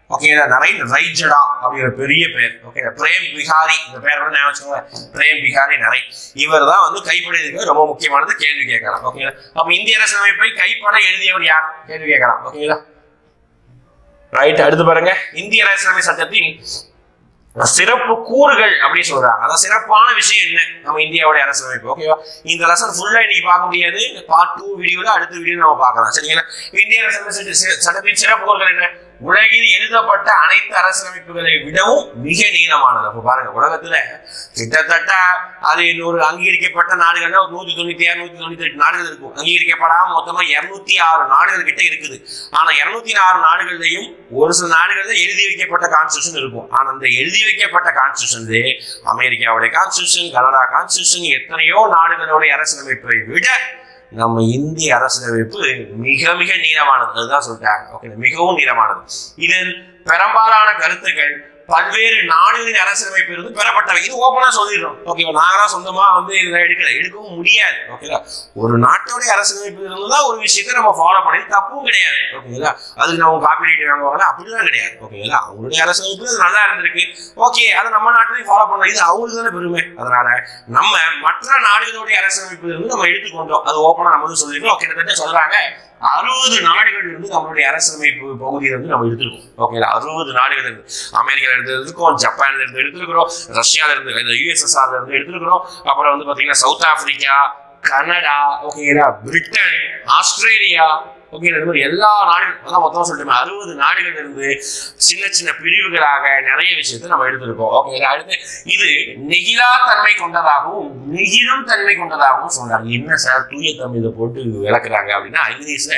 ஓகே, நரேன் ரைஜடா அப்படிங்கிற பெரிய பேர். ஓகே, பிரேம் பிகாரி, இந்த பேர் கூட ஞாபகம் வச்சுக்கோங்க. பிரேம் பிகாரி நரேன். இவர் தான் வந்து கைப்பட எழுதியவர். ரொம்ப முக்கியமானது, கேள்வி கேட்கலாம். ஓகேங்களா? அப்ப இந்திய அரசியலமைப்பை கைப்பட எழுதியவர் யார்? கேள்வி கேட்கலாம். ஓகேங்களா? ரைட். அடுத்து பாருங்க, இந்திய அரசியலமைப்பு சட்டத்தின் சிறப்பு கூறுகள் அப்படின்னு சொல்றாங்க. அதான் சிறப்பான விஷயம் என்ன நம்ம இந்தியாவுடைய அரசியலமைப்பு. ஓகேவா? இந்த லெசன் ஃபுல்லா இன்னைக்கு பார்க்க முடியாது. பார்ட் 2 வீடியோல அடுத்த வீடியோ நம்ம பார்க்கலாம். சரிங்களா? இந்திய அரசியலமைப்பு சட்டத்தின் சிறப்பு கூறுகள் என்ன? உலகில் எழுதப்பட்ட அனைத்து அரசியலமைப்புகளை விடவும் மிக நீளமானது. அப்ப பாருங்க, உலகத்துல கிட்டத்தட்ட அது இன்னொரு அங்கீகரிக்கப்பட்ட நாடுகள்னா 196 198 நாடுகள் இருக்கும். அங்கீகரிக்கப்படாம மொத்தமா 206 நாடுகள் கிட்ட இருக்குது. ஆனா 206 நாடுகள்லையும் ஒரு சில நாடுகள்ல எழுதி வைக்கப்பட்ட கான்ஸ்டிடியூஷன் இருக்கும். ஆனா அந்த எழுதி வைக்கப்பட்ட கான்ஸ்டிடியூஷன் அமெரிக்காவுடைய கான்ஸ்டிடியூஷன், கனடா கான்ஸ்டிடியூஷன், எத்தனையோ நாடுகளுடைய அரசியலமைப்பை விட நம்ம இந்திய அரசியலமைப்பு மிக மிக நீளமானது. அதுதான் சொல்லிட்டாங்க. ஓகே, மிகவும் நீளமானது. இதில் பெரும்பாலான கருத்துக்கள் பல்வேறு நாடுகளின் அரசியலமைப்பு இருந்து பெறப்பட்டவை. இது ஓப்பனா சொல்லிடுறோம். ஓகேவா? நாங்களா சொந்தமா வந்து இதை எடுக்கவும் முடியாது. ஓகேங்களா? ஒரு நாட்டோடைய அரசியலமைப்பு இருந்துதான் ஒரு விஷயத்தை நம்ம ஃபாலோ பண்ணி தப்பும் கிடையாது. ஓகேங்களா? அதுக்கு நம்ம காப்பிரைட் வாங்குவாங்க அப்படிதான் கிடையாது. ஓகேங்களா? அவங்களுடைய அரசியலமைப்பு அது நல்லா இருந்திருக்கு. ஓகே, அதை நம்ம நாட்டிலையும் ஃபாலோ பண்ணலாம். இது அவங்களுக்கு தானே பெருமை. அதனால நம்ம மற்ற நாடுகளுடைய அரசியலமைப்பு இருந்து நம்ம எடுத்துக்கொண்டோம். அது ஓப்பனா நம்ம சொல்லிடுறோம். கிட்டத்தட்ட சொல்றாங்க 60 நாடுகள் இருந்து நம்மளுடைய அரசியலமைப்பு பகுதியில இருந்து நம்ம எடுத்துருக்கோம். ஓகேங்களா? 60 நாடுகள் இருந்து, அமெரிக்கால இருந்து எடுத்துருக்கோம், ஜப்பான்ல இருந்து எடுத்துருக்கிறோம், ரஷ்யால இருந்து, யுஎஸ்எஸ்ஆர்ல இருந்து எடுத்துருக்கிறோம். அப்புறம் வந்து பாத்தீங்கன்னா சவுத் ஆப்பிரிக்கா, கனடா, ஓகேங்களா, பிரிட்டன், ஆஸ்திரேலியா, ஓகே, எல்லா நாடுகள் மொத்தமா சொல்லிட்டோம் 60 நாடுகள் இருந்து சின்ன சின்ன பிரிவுகளாக நிறைய விஷயத்தை நம்ம எடுத்திருக்கோம். ஓகே, அடுத்து இது நெகிழா தன்மை கொண்டதாகவும் நெகிழும் தன்மை கொண்டதாகவும் சொல்றாங்க. என்ன சார் தூய தமிழை போட்டு விளக்குறாங்க அப்படின்னா, இங்கிலீஷ்ல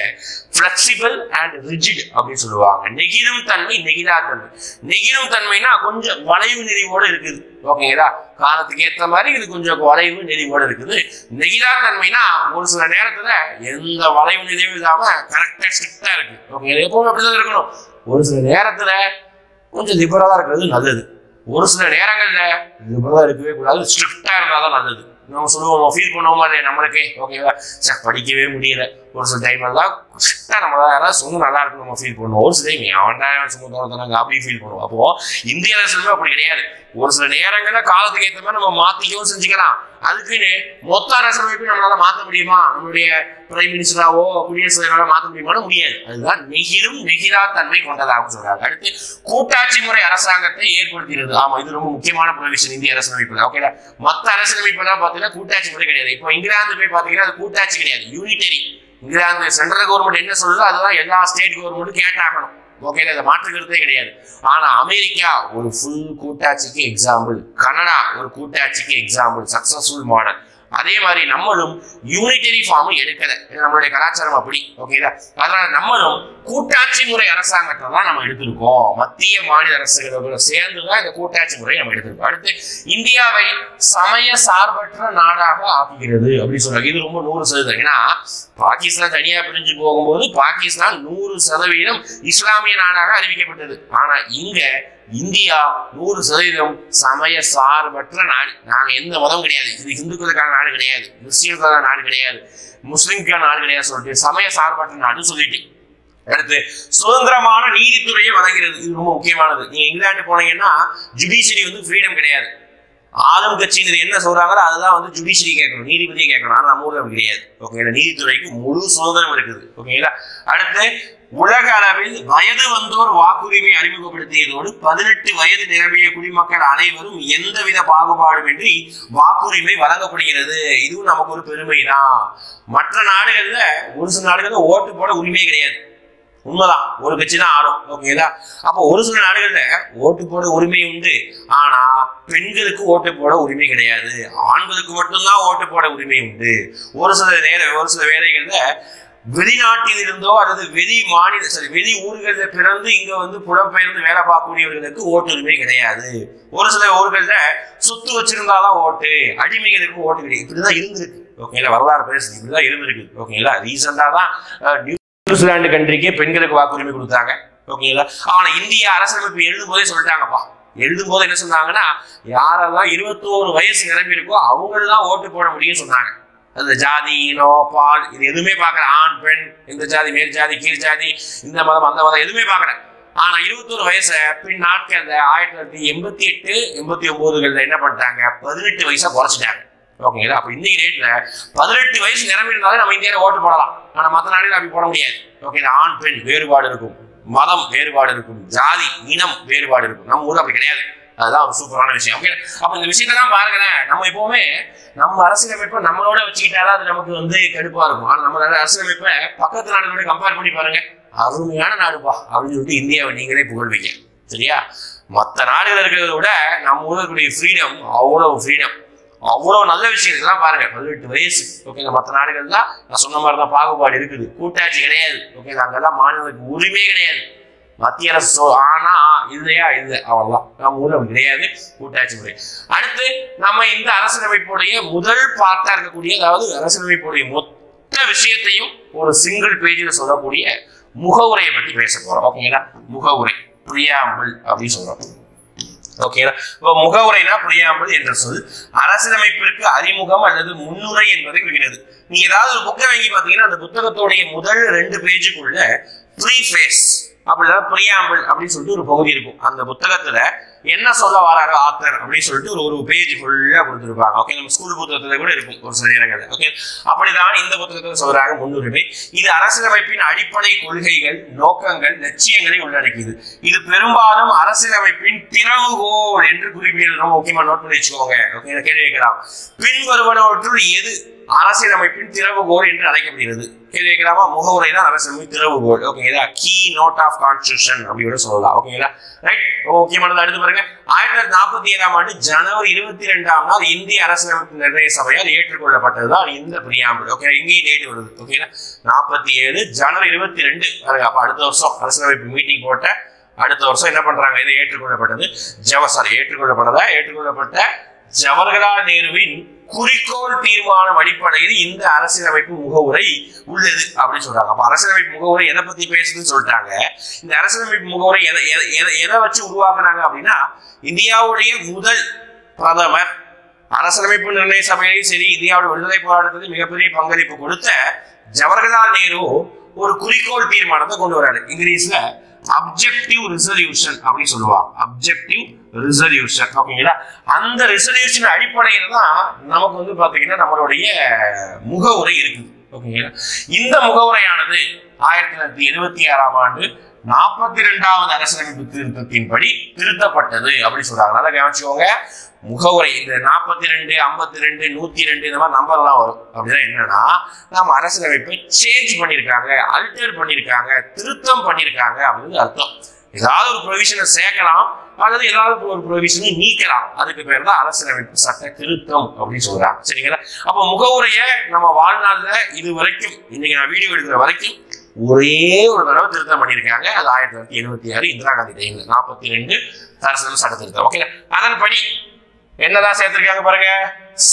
பிளெக்சிபிள் அண்ட் ரிஜிட் அப்படின்னு சொல்லுவாங்க. நெகிழும் தன்மை, நெகிழா தன்மை. நெகிழும் தன்மைனா கொஞ்சம் வளைவு நெறிவோட இருக்குது. ஓகேங்களா, காலத்துக்கு ஏற்ற மாதிரி இது கொஞ்சம் வளைவு நெறிவோட இருக்குது. நெகிழா தன்மைனா ஒரு சில நேரத்துல எந்த வளைவு நெறிவும் இல்லாம கரெக்டா ஸ்ட்ரிக்டா இருக்கு. ஓகே, எப்பவுமே அப்படிதான் இருக்கணும். ஒரு சில நேரத்துல கொஞ்சம் லிபரலா இருக்கிறது நல்லது, ஒரு சில நேரங்கள்ல லிபரலா இருக்கவே கூடாது, ஸ்ட்ரிக்டா இருந்தாதான் நல்லது. நம்ம சொல்லுவோம், ஃபீல் பண்ணுவோமா இல்லையா நம்மளுக்கே? ஓகேவா, சார் படிக்கவே முடியல, ஒரு சில டைம் எல்லாம் கரெக்டாக நம்ம யாராவது சொன்ன நல்லா இருக்கும் நம்ம ஃபீல் பண்ணுவோம். ஒரு சில டைம் அவன்டா சும்மா தோணுதாங்க அப்படி ஃபீல் பண்ணுவோம். அப்போ இந்திய அரசுமே அப்படி கிடையாது. ஒரு சில நேரங்கள்ல காலத்துக்கு ஏற்ற மாதிரி நம்ம மாத்திக்கவும் செஞ்சுக்கலாம். அதுக்குன்னு மொத்த அரசமைப்பையும் நம்மளால மாற்ற முடியுமா? நம்மளுடைய பிரைம் மினிஸ்டராவோ குடியரசுத் தலைவராக மாற்ற முடியுமான்னு முடியாது. அதுதான் நெகிழும் நெகிழா தன்மை கொண்டதாக சொல்றாங்க. அடுத்து கூட்டாட்சி முறை அரசாங்கத்தை ஏற்படுத்துகிறது. ஆமா, இது ரொம்ப முக்கியமான ப்ரொவிஷன் இந்திய அரசமைப்புல. ஓகேடா, மற்ற அரசமைப்பு எல்லாம் பாத்தீங்கன்னா கூட்டாட்சி முறை கிடையாது. இப்போ இங்கிலாந்து போய் பாத்தீங்கன்னா அது கூட்டாட்சி கிடையாது, யூனிட்டரி. இங்கிலாந்து சென்ட்ரல் கவர்மெண்ட் என்ன சொல்லுதோ அதுதான் எல்லா ஸ்டேட் கவர்மெண்ட்டும் கேட்டாகணும். ஓகே, அதை மாற்றுக்கிறதே கிடையாது. ஆனா அமெரிக்கா ஒரு ஃபுல் கூட்டாட்சிக்கு எக்ஸாம்பிள், கனடா ஒரு கூட்டாட்சிக்கு எக்ஸாம்பிள், சக்சஸ்ஃபுல் மாடல். அதே மாதிரி நம்மளும் யூனிட்டரி ஃபார்ம் எடுக்கல, நம்மளுடைய கலாச்சாரம் அப்படி. ஓகேதா, அதனால நம்மளும் கூட்டாட்சி முறை அரசாங்கத்தை தான் நம்ம எடுத்திருக்கோம். மத்திய மாநில அரசுகளோட சேர்ந்துதான் இந்த கூட்டாட்சி முறை நம்ம எடுத்திருக்கோம். அடுத்து இந்தியாவை சமய சார்பற்ற நாடாக ஆக்குகிறது அப்படின்னு சொல்றாங்க. இது ரொம்ப 100%. ஏன்னா பாகிஸ்தான் தனியா பிரிஞ்சு போகும்போது பாகிஸ்தான் 100% இஸ்லாமிய நாடாக அறிவிக்கப்பட்டது. ஆனா இங்க இந்தியா 100% சமய சார்பற்ற நாடு. நாங்க எந்த மதம் கிடையாது, இது இந்துக்களுக்கான நாடு கிடையாது, கிறிஸ்டியனுக்கான நாடு கிடையாது, முஸ்லிம்கான நாடு கிடையாது சொல்லிட்டு சமய சார்பற்ற நாடு சொல்லிட்டு. அடுத்து சுதந்திரமான நீதித்துறையை வழங்குகிறது. இது ரொம்ப முக்கியமானது. நீங்க இங்கிலாந்து போனீங்கன்னா ஜுடிஷியரி ஃப்ரீடம் கிடையாது. ஆளும் கட்சிங்கிறது என்ன சொல்றாங்களோ அதுதான் ஜுடிஷியரி கேட்கணும், நீதிபதியை கேட்கணும். ஆனா நம்ம ஊர்ல கிடையாது. ஓகேங்களா, நீதித்துறைக்கு முழு சுதந்திரம் இருக்குது. ஓகேங்களா, அடுத்து உலக அளவில் வயது வந்தோர் வாக்குரிமை அறிமுகப்படுத்தியதோடு 18 வயது நிரம்பிய குடிமக்கள் அனைவரும் எந்தவித பாகுபாடுமின்றி வாக்குரிமை வழங்கப்படுகிறது. இதுவும் நமக்கு ஒரு பெருமை தான். மற்ற நாடுகள்ல ஒரு சில நாடுகள்ல ஓட்டு போட உரிமை கிடையாது, உண்மைதான், ஒரு கட்சி தான் ஆளும். ஓகேங்களா, அப்போ ஒரு சில நாடுகள்ல ஓட்டு போட உரிமை உண்டு, ஆனா பெண்களுக்கு ஓட்டு போட உரிமை கிடையாது, ஆண்களுக்கு மட்டும்தான் ஓட்டு போட உரிமை உண்டு. ஒரு சில வேலைகள்ல வெளிநாட்டில் இருந்தோ அல்லது வெளி ஊர்கள்ல பிறந்து இங்க புலம்பெயர்ந்து வேலை பார்க்கக்கூடியவர்களுக்கு ஓட்டு உரிமை கிடையாது. ஒரு சில ஊர்கள்ல சொத்து வச்சிருந்தாதான் ஓட்டு, அடிமைகளுக்கு ஓட்டு கிடையாது. இப்படிதான் இருந்திருக்கு. ஓகேங்களா, வரலாறு பேசுது, இப்படிதான் இருந்திருக்கு. ஓகேங்களா, ரீசெண்டா தான் நியூசிலாந்து கண்ட்ரிக்கே பெண்களுக்கு வாக்குரிமை கொடுத்தாங்க. ஓகேங்களா, ஆனா இந்திய அரசியலமைப்பு எழுதும் போதே சொல்லிட்டாங்கப்பா. எழுதும் போது என்ன சொன்னாங்கன்னா, யாரெல்லாம் 21 வயசு நிரம்பி இருக்கோ அவங்கதான் ஓட்டு போட முடியும்னு சொன்னாங்க. அந்த ஜாதி, இனம், பால் இது எதுவுமே பார்க்கல. ஆண் பெண், இந்த ஜாதி மேல் ஜாதி கீழ் ஜாதி, இந்த மதம் அந்த மதம் எதுவுமே பார்க்கல. ஆனா 21 வயசை பின் நாட்கள்ல 1988, 89 என்ன பண்ணிட்டாங்க, 18 வயசா குறைச்சிட்டாங்க. ஓகேங்களா, அப்ப இன்னைக்கு டேட்ல 18 வயசு நிரம்பி இருந்தாலும் நம்ம இந்தியாவில ஓட்டு போடலாம். ஆனா மற்ற நாடுகள் அப்படி போட முடியாது. ஓகேங்களா, ஆண் பெண் வேறுபாடு இருக்கும், மதம் வேறுபாடு இருக்கும், ஜாதி இனம் வேறுபாடு இருக்கும். நம்ம ஊர்ல அப்படி கிடையாது. அதுதான் ஒரு சூப்பரான விஷயம். ஓகே, அப்ப இந்த விஷயத்தான் பாருங்களேன். நம்ம எப்பவுமே நம்ம அரசியலமைப்பை நம்மளோட வச்சுக்கிட்டாதான் அது நமக்கு கடுப்பா இருக்கும். ஆனா நம்ம அரசியலமைப்பை பக்கத்து நாடுகளோட கம்பேர் பண்ணி பாருங்க, அருமையான நாடுப்பா அப்படின்னு சொல்லிட்டு இந்தியாவை நீங்களே புகழ்வீங்க. சரியா, மற்ற நாடுகள் இருக்கிறத விட நம்ம ஊருக்குரிய ஃப்ரீடம் அவ்வளவு ஃப்ரீடம், அவ்வளவு நல்ல விஷயம். இதெல்லாம் பாருங்க, 18 வயசு. ஓகே, மற்ற நாடுகள் தான் நான் சொன்ன மாதிரிதான் பாகுபாடு இருக்குது, கூட்டாட்சி கிடையாது. ஓகே, அங்கெல்லாம் மாநிலத்துக்கு உரிமை கிடையாது. மத்திய அரசு ஆனா இல்லையா இல்லை, அவ்வளவுதான். நம்ம ஊர்ல கிடையாது கூட்டாட்சி முறை. அடுத்து நம்ம இந்த அரசியலமைப்புடைய முதல் பார்ட்டா இருக்கக்கூடிய, அதாவது அரசியலமைப்புடைய மொத்த விஷயத்தையும் ஒரு சிங்கிள் பேஜில் சொல்லக்கூடிய முகவுரையை பற்றி பேச போறோம். ஓகேங்களா, முகவுரை பிரியாம்பிள் அப்படின்னு சொல்றோம். ஓகேங்களா, இப்போ முகவுரைனா பிரியாம்பிள் என்ற சொல் அரசியலமைப்பிற்கு அறிமுகம் அல்லது முன்னுரை என்பதை குறிக்கிறது. நீங்க ஏதாவது ஒரு புக்கை வாங்கி பாத்தீங்கன்னா அந்த புத்தகத்தோடைய முதல் 2 பேஜுக்குள்ள ப்ரீஃபேஸ் அப்படின்னா பிரியாம்பிள் அப்படின்னு சொல்லிட்டு ஒரு பகுதி இருக்கும். அந்த புத்தகத்துல என்ன சொல்ல வராங்க ஆத்தர் அப்படின்னு சொல்லிட்டு ஒரு பேஜ் ஃபுல்லா கொடுத்துருப்பாங்க. ஓகே, நம்ம ஸ்கூல் புத்தகத்துல கூட இருக்கும் ஒரு சில நேரங்கள். ஓகே, அப்படிதான் இந்த புத்தகத்தில் சொல்றாங்க முன்னுரிமை. இது அரசியலமைப்பின் அடிப்படை கொள்கைகள், நோக்கங்கள், லட்சியங்களை உள்ளடக்கியது. இது பெரும்பாலும் அரசியலமைப்பின் திறவுகோல் என்று குறிப்பிடுறது ரொம்ப முக்கியமா நோட் பண்ணி வச்சுக்கோங்க. ஓகே, கேள்வி கேட்கலாம், பின்வருவனவற்றுள் எது அரசியலமைப்பின் திறவுகோல் என்று அழைக்கப்படுகிறது? கேள்வி கேட்கலாமா? முகவுரை தான் அரசியலமைப்பு திறவுகோல். ஓகேங்களா, கீ நோட் ஆஃப் கான்ஸ்டிடியூஷன் அப்படின்னு சொல்லலாம். ஓகேங்களா, ரைட். முக்கியமானது அடுத்து பாருங்க. 1947ஆம் ஆண்டு ஜனவரி 22ஆம் நாள் இந்திய அரசியலமைப்பு நிர்ணய சபையால் ஏற்றுக்கொள்ளப்பட்டதுதான் இந்த பிரியாம்பிள். ஓகே, இங்கேயும் டேட் வருது. ஓகேங்களா, 47 ஜனவரி 22 பாருங்க. அப்ப அடுத்த வருஷம் அரசியலமைப்பு மீட்டிங் போட்ட அடுத்த வருஷம் என்ன பண்றாங்க? இது ஏற்றுக்கொள்ளப்பட்டது. ஏற்றுக்கொள்ளப்பட்ட ஜவஹர்லால் நேருவின் குறிக்கோள் தீர்மானம் அடிப்படையில் இந்த அரசியலமைப்பு முகவுரை உள்ளது அப்படின்னு சொல்றாங்க. அப்ப அரசியலமைப்பு முகவுரை எதை பத்தி பேசுதுன்னு சொல்லிட்டாங்க. இந்த அரசியலமைப்பு முகவுரை எதை வச்சு உருவாக்குனாங்க அப்படின்னா, இந்தியாவுடைய முதல் பிரதமர், அரசியலமைப்பு நிர்ணய சபையிலையும் சரி, இந்தியாவுடைய விடுதலை போராட்டத்துக்கு மிகப்பெரிய பங்களிப்பு கொடுத்த ஜவஹர்லால் நேரு ஒரு குறிக்கோள் தீர்மானத்தை கொண்டு வராரு. இங்கிலீஷ்ல அப்ஜெக்டிவ் ரிசல்யூஷன் அப்படின்னு சொல்லுவாங்க. Objective resolution. ஓகேங்களா, அந்த ரிசல்யூஷன் அடிப்படையில தான் நமக்கு வந்து பாத்தீங்கன்னா நம்மளுடைய முகவுரை இருக்குது. ஓகேங்களா, இந்த முகவுரையானது 1976ஆம் ஆண்டு 42வது அரசியலமைப்பு திருத்தத்தின்படி திருத்தப்பட்டது அப்படின்னு சொல்றாங்க. நல்லா கவனிச்சுக்கோங்க. முகவுரை இந்த 42, 52, 102 இந்த மாதிரி நம்பர் எல்லாம் வரும். அப்படின்னா என்னன்னா, நம்ம அரசியலமைப்பை சேஞ்ச் பண்ணிருக்காங்க, அல்டர் பண்ணிருக்காங்க, திருத்தம் பண்ணிருக்காங்க அப்படின்னு அர்த்தம். ஏதாவது ஒரு ப்ரொவிஷனை சேர்க்கலாம் அல்லது ஏதாவது ஒரு ப்ரொவிஷனை நீக்கலாம். அதுக்கு பேர் தான் அரசியலமைப்பு சட்ட திருத்தம் அப்படின்னு சொல்றாங்க. சரிங்களா, அப்ப முகவுரைய நம்ம வாழ்நாள்ல இது வரைக்கும், இன்னைக்கு நான் வீடியோ எடுக்கிற வரைக்கும் ஒரே ஒரு தடவை திருத்தம் பண்ணியிருக்காங்க. அது 1976 இந்திரா காந்தி டைம்ல 42 அரசியல் சட்ட திருத்தம். ஓகே, அதன்படி என்னதான் சேர்த்திருக்காங்க பாருங்க.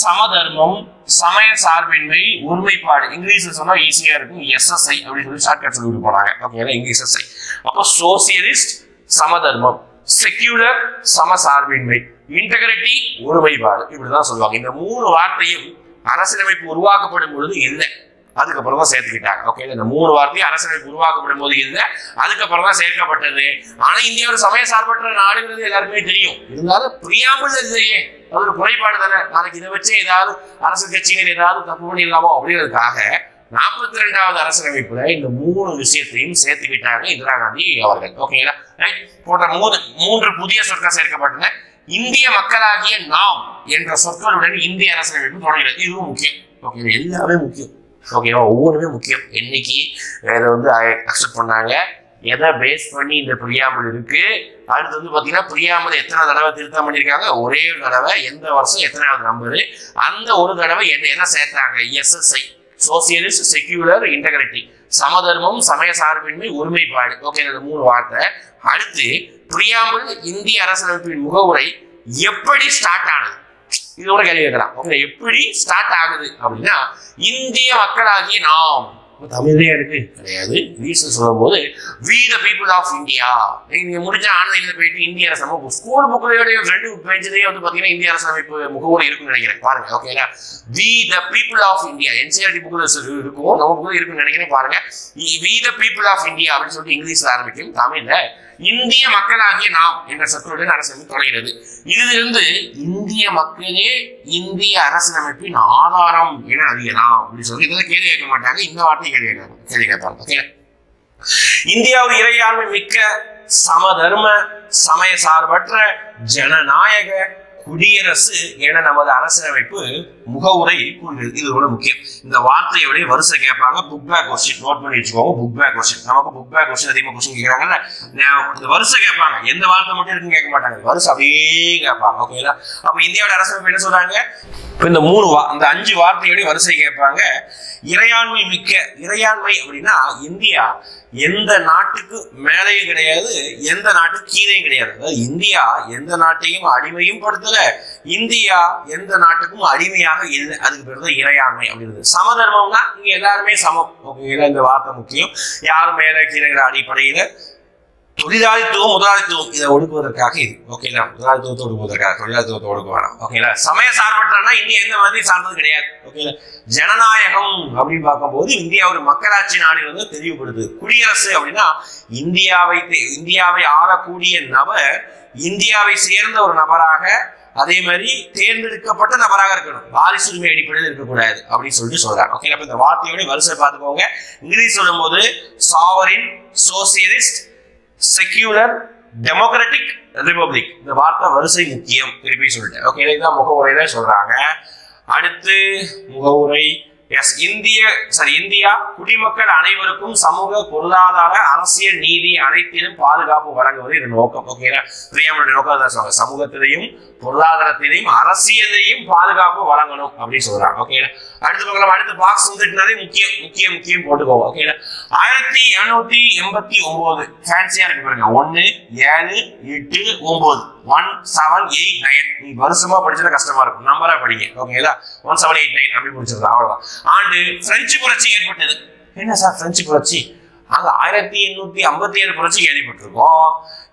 சமதர்மம், சமய சார்பின்மை, ஒருமைப்பாடு. இங்கிலீஷ்ல சொன்னா ஈஸியா இருக்கும், SSI அப்படின்னு சொல்லி ஷார்ட்கட் சொல்லிட்டு போனாங்க. Okay, English SSI. அப்போ சோசியலிஸ்ட் சமதர்மம், செக்யூலர் சமசார்பின்மை, இன்டெகிரிட்டி ஒருமைப்பாடு, இப்படிதான் சொல்லுவாங்க. இந்த 3 வார்த்தையும் அரசியலமைப்பு உருவாக்கப்படும் பொழுது இல்லை, அதுக்கப்புறம் தான் சேர்த்துக்கிட்டாங்க. ஓகே, இந்த 3 வார்த்தையும் அரசியலமைப்பு உருவாக்கப்படும் போது இல்லை, அதுக்கப்புறம் தான் சேர்க்கப்பட்டது. ஆனா இந்தியாவோட சமய சார்பற்ற நாடுங்கிறது எல்லாருமே தெரியும். இருந்தாலும் பிரியாம்பிள் இல்லையே, அது ஒரு குறைபாடு தானே. நாளைக்கு இதை வச்சு ஏதாவது அரசியல் கட்சிகள் ஏதாவது தப்பு பண்ணிடலாமோ அப்படிங்கிறதுக்காக 42வது அரசியலமைப்புல இந்த 3 விஷயத்தையும் சேர்த்துக்கிட்டாங்க இந்திரா காந்தி அவர்கள். ஓகேங்களா, போன்ற 3 புதிய சொற்கள் சேர்க்கப்பட்டன. இந்திய மக்களாகிய நாம் என்ற சொற்களுடன் இந்திய அரசியலமைப்பு தொடங்குகிறது. இதுவும் முக்கியம். ஓகே, எல்லாமே முக்கியம். ஓகேவா, ஒவ்வொன்றுமே முக்கியம். என்னைக்கு இதை வந்து அக்செப்ட் பண்ணாங்க, எதை பேஸ் பண்ணி இந்த பிரியாம்பிள் இருக்கு, அடுத்து வந்து பாத்தீங்கன்னா பிரியாம்பிள் எத்தனை தடவை திருத்தம் பண்ணியிருக்காங்க, ஒரே ஒரு தடவை, எந்த வருஷம், எத்தனாவது நம்பரு, அந்த ஒரு தடவை என்ன சேர்த்தாங்க, SSI சோசியலிஸ்ட், செக்யூலர், இன்டெகிரிட்டி, சமதர்மம், சமய சார்பின்மை, ஒருமைப்பாடு. ஓகே, இந்த 3 வார்த்தை. அடுத்து பிரியாம்பிள் இந்திய அரசியலமைப்பின் முகவுரை எப்படி ஸ்டார்ட் ஆனது, இதோட கேள்வி கேட்கலாம். ஓகே, எப்படி ஸ்டார்ட் ஆகுது அப்படின்னா, இந்திய மக்களாகிய நாம், தமிழே இருக்கு கிடையாது, இங்கிலீஷ்ல சொல்லும் போது we the people of India. நீங்க முடிஞ்ச ஆன்லைன்ல போயிட்டு இந்திய அரசமைப்பு ஸ்கூல் புக்லயோட ஃப்ரெண்டு பேஜ்லயே வந்து பாத்தீங்கன்னா இந்திய அரசமைப்பு முகவுரை இருக்குன்னு நினைக்கிறேன். பாருங்க. ஓகேங்களா, we the people of India NCERT புக்ல இருக்கும், நம்ம புக்ல இருக்குன்னு நினைக்கிறேன். பாருங்க, we the people of India அப்படின்னு சொல்லிட்டு இங்கிலீஷ்ல ஆரம்பிக்கும், தமிழ்ல இந்திய மக்களாகிய நாம் என்ற சொற்களுடன் அரசியலமைப்பு தொடங்கிறது. இதிலிருந்து இந்திய மக்களே இந்திய அரசியலமைப்பின் ஆதாரம் என அறியலாம் அப்படின்னு சொல்லி இதெல்லாம் கேள்வி கேட்க மாட்டாங்க. இந்த வார்த்தை கேள்வி கேட்பாங்க. ஓகே, இந்தியா ஒரு இறையாண்மை மிக்க சமதர்ம சமய சார்பற்ற ஜனநாயக குடியரசு என நமது அரசியலமைப்பு முகவுரை கூறுகிறது. இது ரொம்ப முக்கியம். இந்த வார்த்தையோட வரிசை கேட்பாங்க. புக் பேக் கொஸ்டின் நோட் பண்ணி வச்சுக்கோங்க. புக் பேக் கொஸ்டின், நமக்கு புக் பேக் கொஸ்டின் அதிகமாக கொஸ்டின் கேட்கறாங்கல்ல, இந்த வரிசை கேட்பாங்க. எந்த வார்த்தை மட்டும் இருக்குன்னு கேட்க மாட்டாங்க, வரிசை அப்படியே கேட்பாங்க. ஓகேங்களா, அப்ப இந்தியாவோட அரசியலமைப்பு என்ன சொல்றாங்க, இப்ப இந்த 5 வார்த்தையோட வரிசை கேட்பாங்க. இறையாண்மை மிக்க, இறையாண்மை அப்படின்னா இந்தியா எந்த நாட்டுக்கு மேலேயும் கிடையாது, எந்த நாட்டுக்கு கீழேயும் கிடையாது. அதாவது இந்தியா எந்த நாட்டையும் அடிமையும் படுத்தல, இந்தியா எந்த நாட்டுக்கும் அடிமையாக இல்லை. அதுக்கு பேர் தான் இறையாண்மை அப்படின்றது. சமதர்மம்னா இங்க எல்லாருமே சமம். ஓகேங்களா, இந்த வார்த்தை முக்கியம். யாரும் மேல கீழே அடிப்படையில தொழிலாளித்துவம் முதலாளித்துவம் இதை ஒடுக்குவதற்காக இது. ஓகேங்களா, முதலாளித்துவத்தை ஒடுக்குவதற்காக, தொழிலாளித்துவத்தை ஒடுக்க வேணாம். ஓகேங்களா, சமய சார்பற்றனா இந்தியா எந்த மாதிரி சார்ந்தது கிடையாது. ஓகேங்களா, ஜனநாயகம் அப்படின்னு பார்க்கும்போது இந்தியா ஒரு மக்களாட்சி நாடு வந்து தெளிவுபடுது. குடியரசு அப்படின்னா இந்தியாவை ஆளக்கூடிய நபர் இந்தியாவை சேர்ந்த ஒரு நபராக, அதே மாதிரி தேர்ந்தெடுக்கப்பட்ட நபராக இருக்கணும், வாரிசுரிமை அடிப்படையில் இருக்கக்கூடாது அப்படின்னு சொல்லிட்டு சொல்றாங்க. ஓகே, அப்ப இந்த வார்த்தையோட வரிசை பார்த்துக்கோங்க. இங்கிலீஷ் சொல்லும் போது sovereign, socialist, secular, democratic, republic. இந்த வார்த்தை வரிசை முக்கியம், திருப்பி சொல்லிட்டேன். ஓகே, இதுதான் முகவுரையில சொல்றாங்க. அடுத்து முகவுரை. இந்தியா குடிமக்கள் அனைவருக்கும் சமூக, பொருளாதார, அரசியல், நீதி அனைத்திலும் பாதுகாப்பு வழங்குவது இது நோக்கம். ஓகேங்களா, பிரியாமலுடைய நோக்கம் தான் சொல்றாங்க. சமூகத்திலையும் பொருளாதாரத்திலையும் அரசியலையும் பாதுகாப்பு வழங்கணும் அப்படின்னு சொல்றாங்க. ஓகேங்களா, அடுத்து பார்க்கலாம். அடுத்த பாக்ஸ் வந்துட்டுனாலே முக்கியம் போட்டுக்கோங்க. ஓகேங்களா, 1789 ஃபேன்சியா இருக்கு பாருங்க. 1 7 8 9 1 7 8 9. நீ வருஷமா படிச்சா கஷ்டமா இருக்கும், நம்பரா படிங்க. ஓகேங்களா, 1789 அப்படி முடிச்சிருக்கா, அவ்வளவுதான். ஆண்டு பிரெஞ்சு புரட்சி ஏற்பட்டது. என்ன சார் பிரெஞ்சு புரட்சி? அங்க 1857 புரட்சி கேள்விப்பட்டிருக்கோம்,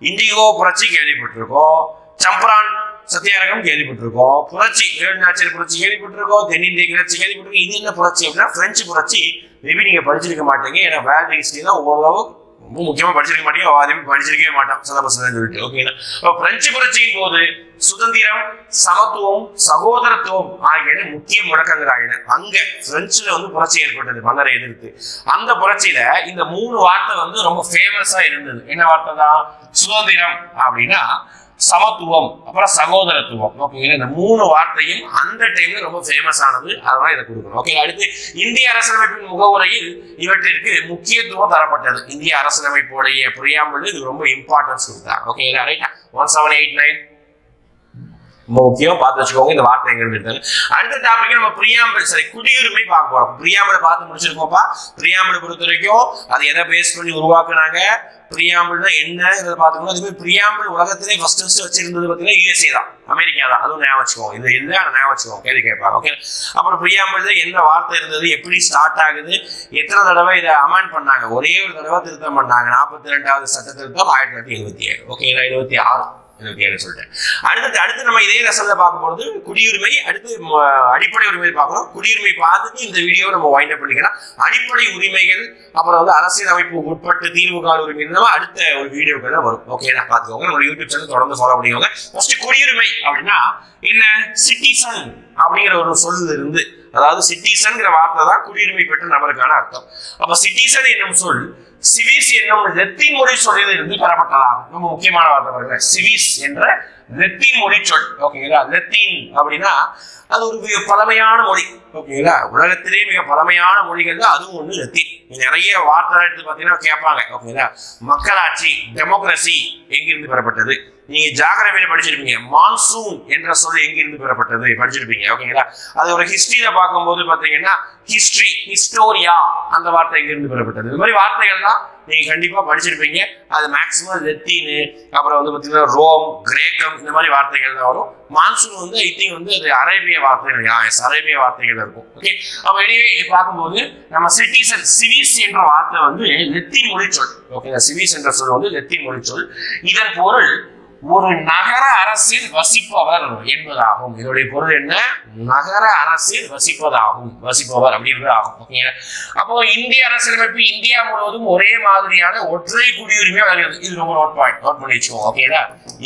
இண்டிகோ புரட்சி கேள்விப்பட்டிருக்கோம், சம்பரான் சத்தியாகிரகம் கேள்விப்பட்டிருக்கோம், புரட்சி ஏழு புரட்சி கேள்விப்பட்டிருக்கோம், தென்னிந்திய கிளர்ச்சி கேள்விப்பட்டிருக்கோம். இது என்ன புரட்சி அப்படின்னா பிரெஞ்சு புரட்சி. மேபி நீங்க படிச்சிருக்க மாட்டீங்க, ஏன்னா வேர்ல்ட் ஹிஸ்டரி தான் ஓரளவு ரொம்ப முக்கியமா படிச்சிருக்க மாட்டீங்க, அதே படிச்சிருக்கவே மாட்டோம் சிலபஸ் சொல்லிட்டு. ஓகேங்களா, பிரெஞ்சு புரட்சியின் போது சுதந்திரம், சமத்துவம், சகோதரத்துவம் ஆகிய முக்கிய முழக்கங்கள் ஆகின. அங்க பிரெஞ்சுல வந்து புரட்சி ஏற்பட்டது, மன்னரை எதிர்த்து. அந்த புரட்சியில இந்த 3 வார்த்தை வந்து ரொம்ப ஃபேமஸா இருந்தது. என்ன வார்த்தை தான்? சுதந்திரம் அப்படின்னா, சமத்துவம், அப்புறம் சகோதரத்துவம். ஓகேங்களா, இந்த 3 வார்த்தையும் அந்த டைம்ல ரொம்ப ஃபேமஸ் ஆனது, அதனால இதை கொடுக்கணும். ஓகே, அடுத்து இந்திய அரசியலமைப்பின் முகவுரையில் இவற்றிற்கு முக்கியத்துவம் தரப்பட்டது. இந்திய அரசியலமைப்புடைய பிரியாம்பிள் இது ரொம்ப இம்பார்ட்டன்ஸ் கொடுத்தாங்க. ஓகேங்களா, ரைட்டா? 1789 முக்கியம், பார்த்து வச்சுக்கோங்க இந்த வார்த்தை எங்க இருக்காங்க. அடுத்த டாபிக் நம்ம பிரியாம்பிள், சரி குடியுரிமை பார்க்க போறோம். பிரியாம்பிளை பார்த்து முடிச்சிருக்கோம்ப்பா. பிரியாம்பிளை பொறுத்த வரைக்கும் அது எதை பேஸ் பண்ணி உருவாக்குனாங்க, பிரியாம்பிள்னா என்ன பாத்துக்கணும். அதுவே பிரியாம்பிள் உலகத்திலே ஃபர்ஸ்ட் வச்சிருந்தது பார்த்தீங்கன்னா USA தான், அமெரிக்கா தான். அதுவும் ஞாபகம் வச்சுக்கோங்க, இது இல்லை ஞாபகம் வச்சுக்கோங்க, கேள்வி கேட்பாங்க. ஓகே, அப்புறம் பிரியாம்பிள் என்ன வார்த்தை இருந்தது, எப்படி ஸ்டார்ட் ஆகுது, எத்தனை தடவை இதை அமெண்ட் பண்ணாங்க, ஒரே ஒரு தடவை திருத்தம் பண்ணாங்க, 42வது சட்ட திருத்தம் 1977. ஓகேங்களா, 26 சொல்லிட்டேன். அடுத்து நம்ம இதே லெசன்ல பார்க்க போறது குடியுரிமை. அடுத்து அடிப்படை உரிமை பார்க்கணும். குடியுரிமை பார்த்துட்டு இந்த வீடியோ நம்ம வைண்ட் அப் பண்ணிக்கலாம். அடிப்படை உரிமைகள், அப்புறம் வந்து அரசியல் அமைப்பு உட்பட்டு தீர்வு கால உரிமை அடுத்த ஒரு வீடியோக்கள் வரும். ஓகே, நான் பார்த்துக்கோங்க. நம்ம யூடியூப் சேனல் தொடர்ந்து ஃபாலோ பண்ணிக்கோங்க. ஃபர்ஸ்ட் குடியுரிமை அப்படின்னா என்ன? சிட்டிசன் அப்படிங்கிற ஒரு சொல்ல இருந்து, அதாவது சிட்டிசன்ங்கிற வார்த்தை தான் குடியுரிமை பெற்ற நபருக்கான அர்த்தம். அப்ப சிட்டிசன் என்னும் சொல் சிவிஸ் என்னும் லத்தீன் மொழி சொல்லில் இருந்து பெறப்பட்டதாகும். ரொம்ப முக்கியமான வார்த்தை பாருங்க, சிவிஸ் என்ற லத்தீன் மொழி சொல். ஓகேங்களா, லத்தீன் அப்படின்னா அது ஒரு பழமையான மொழி. ஓகேங்களா, உலகத்திலே மிக பழமையான மொழிகள் தான் அதுவும் ஒன்று லத்தீன். நிறைய வார்த்தை எடுத்து பார்த்தீங்கன்னா கேட்பாங்க. ஓகேங்களா, மக்களாட்சி, டெமோக்ரஸி எங்கிருந்து பெறப்பட்டது? நீங்க ஜாகிரபியில படிச்சிருப்பீங்க, மான்சூன் என்ற சொல் எங்கிருந்து பெறப்பட்டது படிச்சிருப்பீங்க. ஓகேங்களா, அது ஒரு ஹிஸ்டரியில பார்க்கும்போது பாத்தீங்கன்னா ஹிஸ்டரி, ஹிஸ்டோரியா அந்த வார்த்தை எங்கிருந்து பெறப்பட்டது, இந்த மாதிரி வார்த்தைகள் தான் நீங்க கண்டிப்பா படிச்சிருப்பீங்க. அது மேக்சிமம் லத்தீனு, அப்புறம் வந்து பாத்தீங்கன்னா ரோம், கிரேக்கம், இந்த மாதிரி வார்த்தைகள் தான் வரும். மான்சூன் வந்து ஐ திங்க் வந்து அது அரேபிய வார்த்தைகள், அரேபிய வார்த்தைகள் இருக்கும். ஓகே, அப்ப எனிவே பார்க்கும்போது நம்ம சிட்டிசன், சிவிஸ் என்ற வார்த்தை வந்து லத்தீன் மொழி சொல். ஓகே, சிவிஸ் என்ற சொல் வந்து லத்தீன் மொழி சொல். இதன் பொருள் ஒரு நகர அரசில் வசிப்பவர் என்பதாகும். இதோடைய பொருள் என்ன? நகர அரசில் வசிப்பவர் அப்படின்றது ஆகும். ஓகே, அப்போ இந்திய அரசியலமைப்பு இந்தியா முழுவதும் ஒரே மாதிரியான ஒற்றை குடியுரிமை வழங்குகிறது. இது ரொம்ப நோட் பண்ணி வச்சுக்கோங்க. ஓகேடா,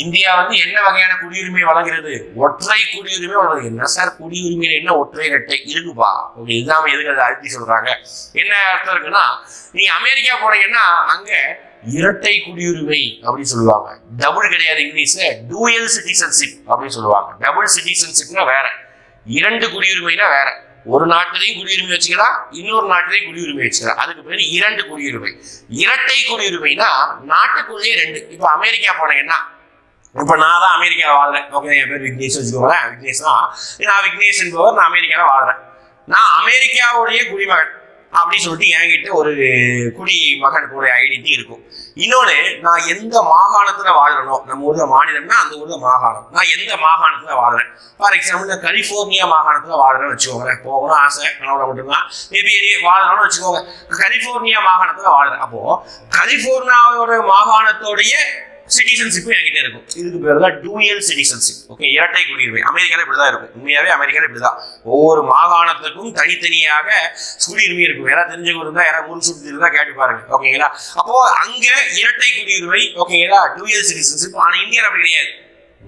இந்தியா வந்து என்ன வகையான குடியுரிமை வழங்குகிறது? ஒற்றை குடியுரிமை வழங்குது. என்ன சார் குடியுரிமையில என்ன ஒற்றை இரட்டை இருக்குப்பா? இதுதான் எதுக்கு அதை அழுத்தி சொல்றாங்க. என்ன அர்த்தம் இருக்குன்னா, நீ அமெரிக்கா போனீங்கன்னா அங்க இரட்டை குடியுரிமை அப்படின்னு சொல்லுவாங்க. டபுள் கிடையாது, இங்கிலீஷ்ல டூயல் சிட்டிசன்ஷிப் அப்படின்னு சொல்லுவாங்க. டபுள் சிட்டிசன்ஷிப்னா வேற, 2 குடியுரிமைனா வேற. ஒரு நாட்டிலையும் குடியுரிமை வச்சுக்கலாம், இன்னொரு நாட்டிலையும் குடியுரிமை வச்சுக்கலாம். அதுக்கு பேர் 2 குடியுரிமை. இரட்டை குடியுரிமைனா நாட்டுக்குள்ளேயே 2. இப்ப அமெரிக்கா போனீங்கன்னா, இப்ப நான் தான் அமெரிக்காவை வாழ்றேன். ஓகே, என் பேர் விக்னேஷ் வச்சுக்கோங்களேன். விக்னேஷ் தான், நான் விக்னேஷ் என்பவர், நான் அமெரிக்காவை வாழ்றேன். நான் அமெரிக்காவுடைய குடிமகன் அப்படின்னு சொல்லிட்டு என்கிட்ட ஒரு குடிமகனுக்கு ஐடென்டிட்டி இருக்கும். இன்னொன்னு, நான் எந்த மாகாணத்துல வாழணும், நம்ம ஊர்ல மாநிலம்னா அந்த ஊர்ல மாகாணம், நான் எந்த மாகாணத்துல வாழ்றேன். ஃபார் எக்ஸாம்பிள் நான் கலிபோர்னியா மாகாணத்துல வாழ்றேன்னு வச்சுக்கோங்க, போகணும் ஆசை கனவுல மட்டும்தான், மேபி வாழணும்னு வச்சுக்கோங்க, கலிபோர்னியா மாகாணத்துல வாழ்றேன். அப்போ கலிபோர்னியாவோட மாகாணத்தோடைய சிட்டிசன்ஷிப் என்கிட்ட இருக்கும். இதுக்கு பேர் தான் டூயல் சிட்டிசன்ஷிப். ஓகே, இரட்டை குடியுரிமை. அமெரிக்கால இப்படிதான் இருக்கும். உண்மையாவே அமெரிக்கால இப்படிதான். ஒவ்வொரு மாகாணத்துக்கும் தனித்தனியாக குடியுரிமை இருக்கும். யாராவது தெரிஞ்சவங்க இருந்தா யாராவது முன்சூட்டி இருந்தா கேட்டு பாருங்க. ஓகேங்களா? அப்போ அங்க இரட்டை குடியுரிமை. ஓகேங்களா? Dual citizenship. ஆனா இந்தியாவில் அப்படி கிடையாது.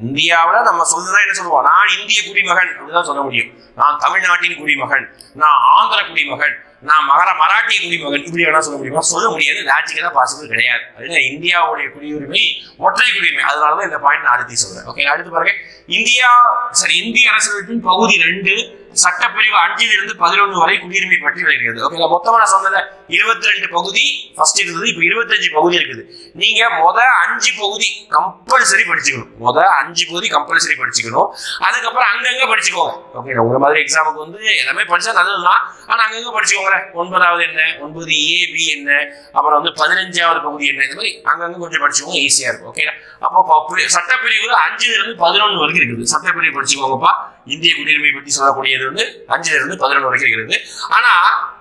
இந்தியாவில் நம்ம சொல்லலாம் என்ன சொல்லுவோம், நான் இந்திய குடிமகன் அப்படிதான் சொல்ல முடியும். நான் தமிழ்நாட்டின் குடிமகன், நான் ஆந்திர குடிமகன், நான் மராட்டிய குடிமகன், இப்படி வேணா சொல்ல முடியுமா? சொல்ல முடியாது. லாஜிக்கலா பாசிபிள் கிடையாது. அதுல இந்தியாவுடைய குடியுரிமை ஒற்றை குடியுரிமை. அதனாலதான் இந்த பாயிண்ட் நான் அடுத்து சொல்றேன். ஓகே, அடுத்து பாருங்க. இந்திய அரசியலமைப்பின் பகுதி 2 சட்டப்பிரிவு 5 to 11 வரை குடியுரிமை பற்றி விளக்குகிறது. ஓகே, மொத்தமா நான் சொன்னது 22 பகுதி ஃபர்ஸ்ட் இருந்தது, இப்ப 25 பகுதி இருக்குது. நீங்க முத 5 பகுதி கம்பல்சரி படிச்சுக்கணும். முத 5 பகுதி கம்பல்சரி படிச்சுக்கணும். அதுக்கப்புறம் அங்கங்க படிச்சுக்கோங்க. ஓகே, உங்க மாதிரி எக்ஸாமுக்கு வந்து எல்லாமே படிச்சா நல்லதுதான். ஆனா அங்கங்க படிச்சுக்கோங்க. 9வது என்ன, 9A B என்ன, அப்புறம் வந்து 15வது பகுதி என்ன, இந்த மாதிரி அங்கங்க கொஞ்சம் படிச்சுக்கோங்க, ஈஸியா இருக்கும். ஓகே, அப்போ சட்டப்பிரிவு 5 to 11 வரைக்கும் இருக்குது. சட்டப்பிரிவு படிச்சுக்கோங்கப்பா. இந்திய குடியுரிமை பற்றி சொல்லக்கூடியது வந்து 5 to 11 வரைக்கும் இருக்கிறது. ஆனா